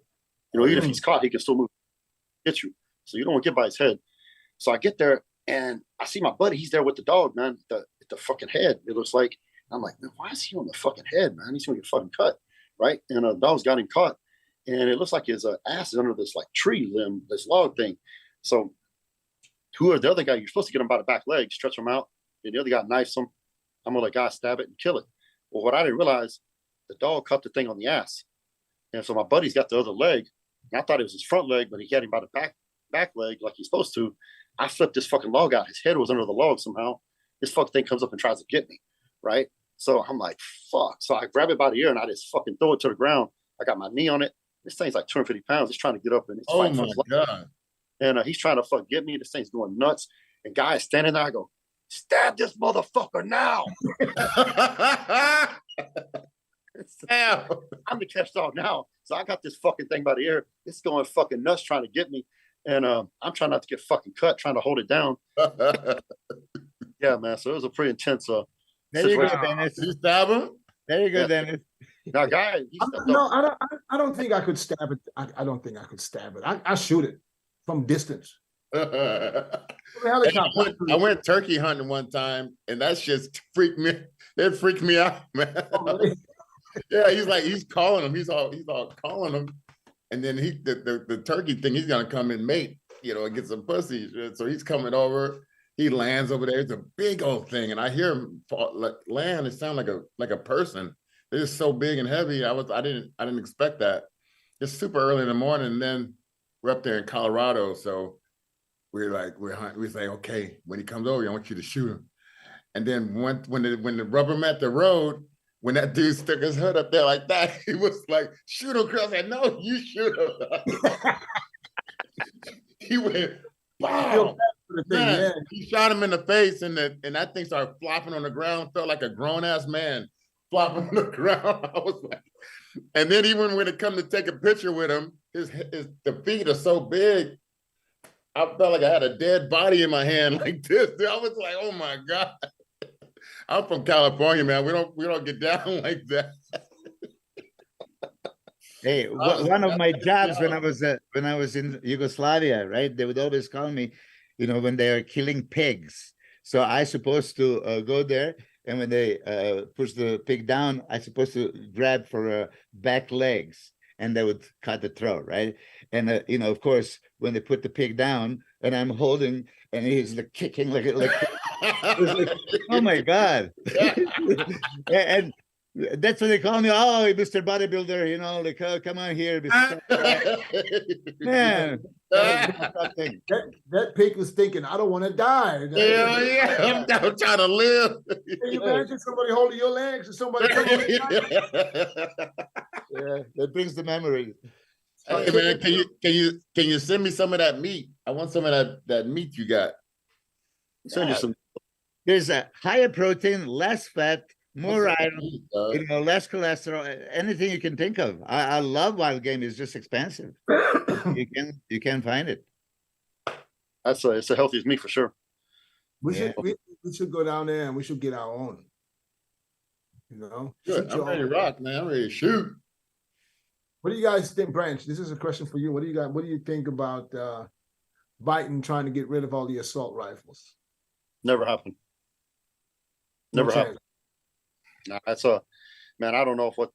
even if he's caught, he can still move, get you. So you don't want to get by his head. So I get there and I see my buddy. He's there with the dog, man. The fucking head. It looks like. I'm like, man, why is he on the fucking head, man? He's gonna get fucking cut, right? And the dog's got him caught, and it looks like his ass is under this like tree limb, this log thing. So the other guy? You're supposed to get him by the back leg, stretch him out. And the other guy knifes him. I'm gonna let guy stab it and kill it. Well, what I didn't realize, the dog cut the thing on the ass, and so my buddy's got the other leg. And I thought it was his front leg, but he had him by the back leg like he's supposed to. I flipped this fucking log out. His head was under the log somehow. This fucking thing comes up and tries to get me, right? So I'm like, fuck. So I grab it by the ear and I just fucking throw it to the ground. I got my knee on it. This thing's like 250 pounds. It's trying to get up and it's Oh fighting for my his life. God. And he's trying to fuck get me. This thing's going nuts. And guy is standing there. I go, stab this motherfucker now. Damn. I'm the catch dog now. So I got this fucking thing by the ear. It's going fucking nuts trying to get me. And I'm trying not to get fucking cut, trying to hold it down. Yeah, man. So it was a pretty intense There you go, situation. Dennis. Did you stab him? There you go, Yeah. Dennis. Now, guy, he stepped No, up. I don't think I could stab it. I don't think I could stab it. I shoot it from distance. I went turkey hunting one time, and that shit freaked me. It freaked me out, man. Yeah, he's calling him. He's all calling him, and then the turkey thing. He's gonna come and mate, and get some pussy. So he's coming over. He lands over there. It's a big old thing, and I hear him land. It sounds like a person. They're just so big and heavy. I didn't expect that. It's super early in the morning, and then we're up there in Colorado, so we're hunting. We say, okay, when he comes over, I want you to shoot him. And then when the rubber met the road, when that dude stuck his hood up there like that, he was like, shoot him, Chris. I said, no, you shoot him. He went, wow. Man, yeah. He shot him in the face, and that thing started flopping on the ground. Felt like a grown-ass man flopping on the ground. I was like, and then even when it come to take a picture with him, the feet are so big. I felt like I had a dead body in my hand like this. Dude, I was like, oh my God. I'm from California, man. We don't get down like that. Hey, one of my jobs when I was in Yugoslavia, right? They would always call me, when they are killing pigs. So I supposed to go there, and when they push the pig down, I supposed to grab for back legs, and they would cut the throat, right? And of course, when they put the pig down, and I'm holding, and he's like kicking like oh my God. And that's what they call me. Oh, Mr. Bodybuilder, oh, come on here. Man, that pig was thinking, I don't want to die. Yeah, I'm trying to live. Can you imagine somebody holding your legs and somebody coming? Yeah, that brings the memory. Hey man, can you send me some of that meat? I want some of that meat you got. Send you some. There's a higher protein, less fat, more iron, less cholesterol, anything you can think of. I love wild game. It's just expensive. you can find it. It's the healthiest meat for sure. We should go down there and we should get our own. Good. I'm ready to rock, man. I'm ready to shoot. What do you guys think, Branch? This is a question for you. What do you think about Biden trying to get rid of all the assault rifles? Never happened. Never happened. Nah, that's man, I don't know if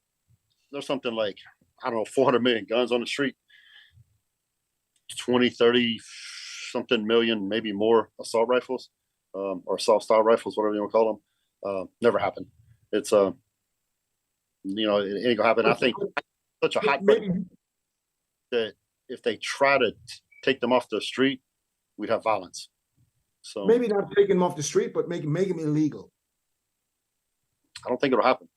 there's something like, I don't know, 400 million guns on the street, 20, 30 something million, maybe more assault rifles, or assault style rifles, whatever you want to call them. Never happened. It's it ain't gonna happen. I think such a hot button that if they try to take them off the street, we'd have violence. So maybe not taking them off the street, but make them illegal. I don't think it'll happen.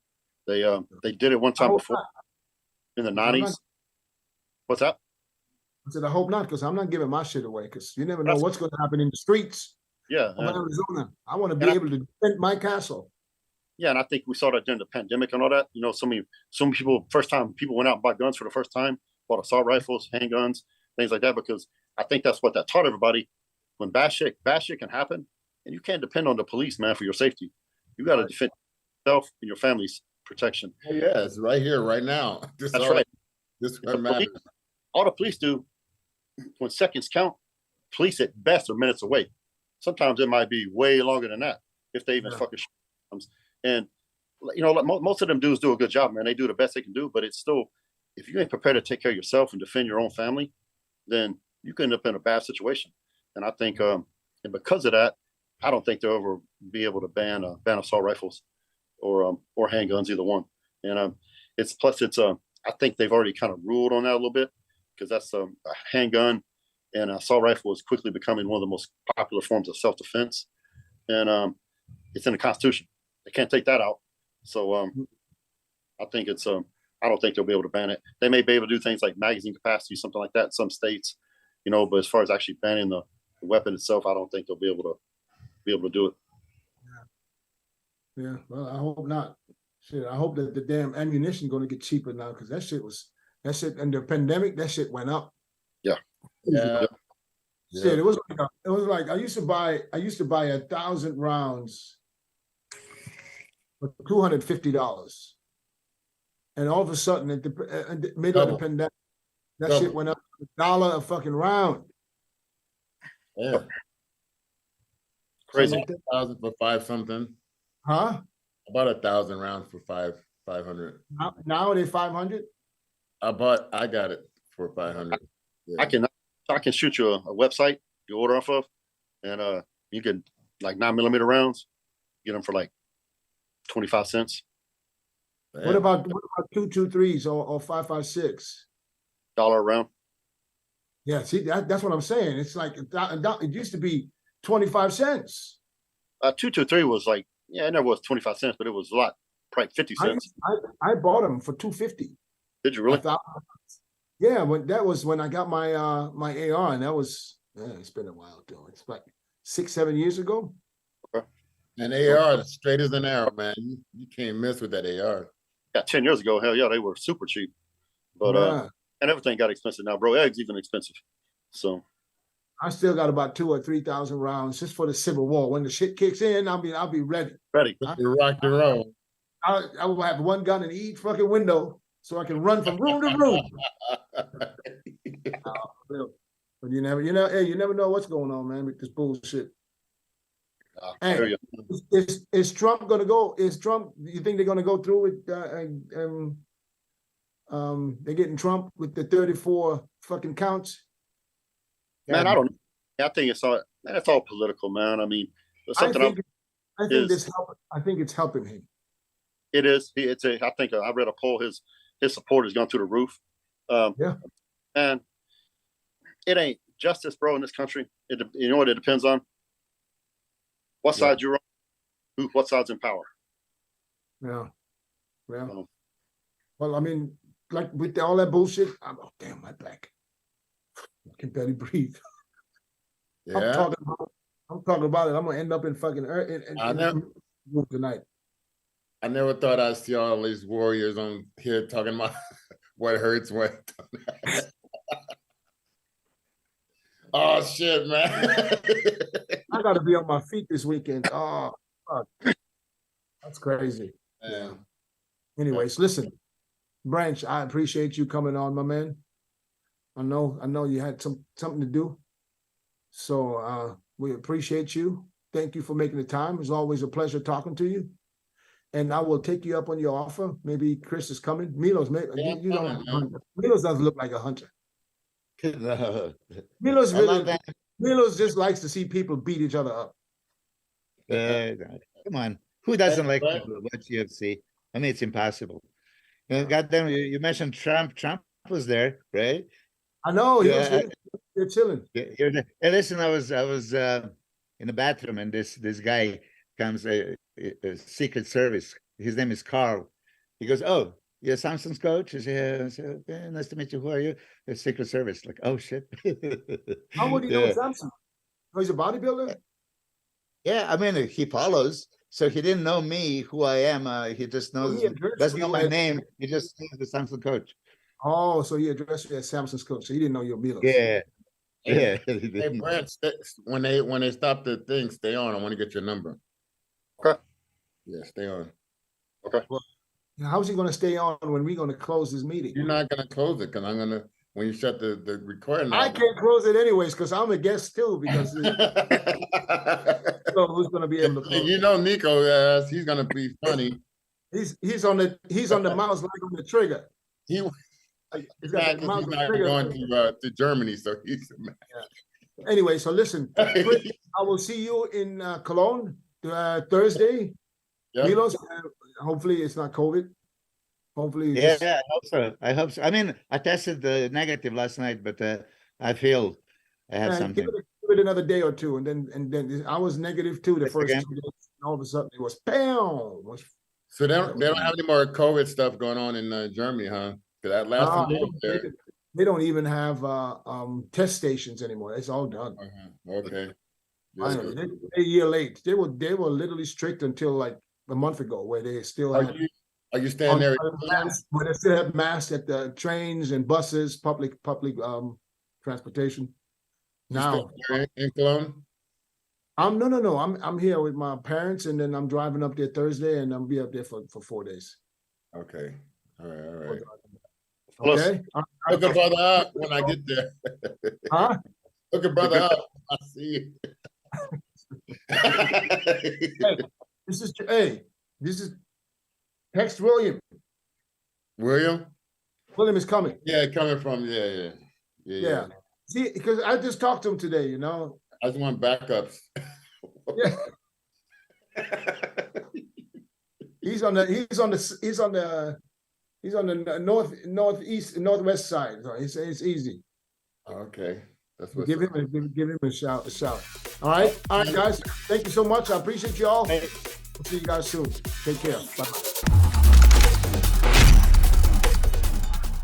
They did it one time before in the 90s. What's that? I said, I hope not, because I'm not giving my shit away, because you never know what's going to happen in the streets. Yeah. I'm in Arizona. I want to be able to defend my castle. Yeah, and I think we saw that during the pandemic and all that. Some people, first time people went out and bought guns for the first time, bought assault rifles, handguns, things like that, because I think that's what that taught everybody. When bad shit can happen, and you can't depend on the police, man, for your safety. You got to defend yourself and your family's protection. Oh, yeah, it's right here, right now. That's right. This matters. All the police do, when seconds count, police at best are minutes away. Sometimes it might be way longer than that, if they even fucking comes. And most of them dudes do a good job, man. They do the best they can do, but it's still, if you ain't prepared to take care of yourself and defend your own family, then you can end up in a bad situation. And I think, and because of that, I don't think they'll ever be able to ban assault rifles or handguns, either one. And I think they've already kind of ruled on that a little bit, because that's a handgun and assault rifle is quickly becoming one of the most popular forms of self-defense. And it's in the Constitution. They can't take that out. So I think I don't think they'll be able to ban it. They may be able to do things like magazine capacity, something like that in some states, but as far as actually banning the weapon itself, I don't think they'll be able to do it. Yeah, well, I hope not. Shit, I hope that the damn ammunition going to get cheaper now, because that shit in the pandemic, that shit went up. Yeah. Shit, it was like I used to buy 1,000 rounds for $250. And all of a sudden, in the middle of the Double. pandemic, that Double. shit went up $1 a fucking round. Yeah. Crazy. Something like that. 1,000 for 5 something. Huh? About 1,000 rounds for 500. Now they 500? I got it for 500. Yeah. I can shoot you a website you order off of, and you can like 9mm rounds, get them for like 25 cents. What about 223s or 556? $1 a round. Yeah, see that's what I'm saying. It's like it used to be 25 cents. 223 was like, yeah, it never was 25 cents, but it was a lot, probably 50 cents. I bought them for $250. Did you really? Yeah, when I got my my AR, and that was it's been a while too. It's like 6-7 years ago. And AR is straight as an arrow, man. You can't mess with that AR. Yeah, 10 years ago, hell yeah, they were super cheap. But Yeah. and everything got expensive now, bro. Eggs even expensive. So I still got about 2,000 or 3,000 rounds just for the Civil War. When the shit kicks in, I'll be ready. ready. You rock and roll. I will have one gun in each fucking window so I can run from room to room. But you never know what's going on, man, with this bullshit. I hear Hey, you. is Trump gonna go? You think they're gonna go through with they're getting Trump with the 34 fucking counts? Man, I don't know. I think it's all political, man. I mean, there's something I think is- I think it's helping him. it is. I think I read a poll. His support has gone through the roof. Yeah. And it ain't justice, bro, in this country. You know what it depends on? What side you're on, what side's in power. Yeah. Yeah. Oh. Well, I mean, like with all that bullshit, oh damn, my back. I can barely breathe. I'm Yeah. talking about it. I'm gonna end up in fucking I know. tonight. I never thought I'd see all these warriors on here talking about what hurts, what. Oh shit, man. I gotta be on my feet this weekend. Oh, fuck. That's crazy. Yeah. Anyways, listen, Branch, I appreciate you coming on, my man. I know you had something to do. So we appreciate you. Thank you for making the time. It's always a pleasure talking to you. And I will take you up on your offer. Maybe Chris is coming. Milos, you don't. Milos doesn't look like a hunter. No. Milos I love that. Milos just likes to see people beat each other up. Come on. Who doesn't like Right. to watch UFC? I mean, it's impossible. Goddamn, you mentioned Trump. Trump was there, right? I know. Yeah. You're chilling. Hey, listen, I was in the bathroom, and this guy comes, a Secret Service. His name is Carl. He goes, "Oh, you're Samson's coach?" I said, "Yeah, nice to meet you. Who are you?" The Secret Service. Like, oh shit. How would he know Samson? Oh, he's a bodybuilder? Yeah, I mean, he follows. So he didn't know me, who I am. He just knows, doesn't know my name. He just knows the Samson coach. Oh, so he addressed you as Samson's coach. So he didn't know your Milos. Yeah. Yeah. Hey, Brent, when they stop the thing, stay on. I want to get your number. Okay. Yeah, stay on. Okay. Now, how's he going to stay on when we're going to close this meeting? You're not gonna close it because I'm gonna when you shut the recording. I can't close it anyways because I'm a guest too. Because so who's going to be able to close? You know, Nico, he's gonna be funny. He's on the mouse like on the trigger. He's He's got the mouse on the not trigger. going to Germany, so he's. Anyway, so listen, Chris, I will see you in Cologne Thursday. Yeah. Milos, hopefully it's not COVID. Hopefully, Yeah, I hope so. I hope so. I mean, I tested the negative last night, but I feel I have something. give it another day or two, and then I was negative too the Yes, first again. 2 days. And all of a sudden, it was bam. So they don't have any more COVID stuff going on in Germany, huh? 'Cause that last time I was there. They don't even have test stations anymore. It's all done. Okay. Finally, they're a year late. They were literally strict until like a month ago, where they still had Are you staying there? where they still have masks at the trains and buses, public transportation. You still Now, there in Cologne? no. I'm here with my parents, and then I'm driving up there Thursday, and I'll be up there for 4 days. Okay, all right. Plus, Okay. Look a brother up when I get there. Huh? Look a brother up. I see you. This is text William. William? William is coming. Yeah, coming from, yeah. Yeah. See, because I just talked to him today, you know. I just want backups. Yeah. He's on the northwest side. So it's easy. Okay, that's what. Give him a shout. All right, guys. Thank you so much. I appreciate you all. We'll see you guys soon. Take care. Bye.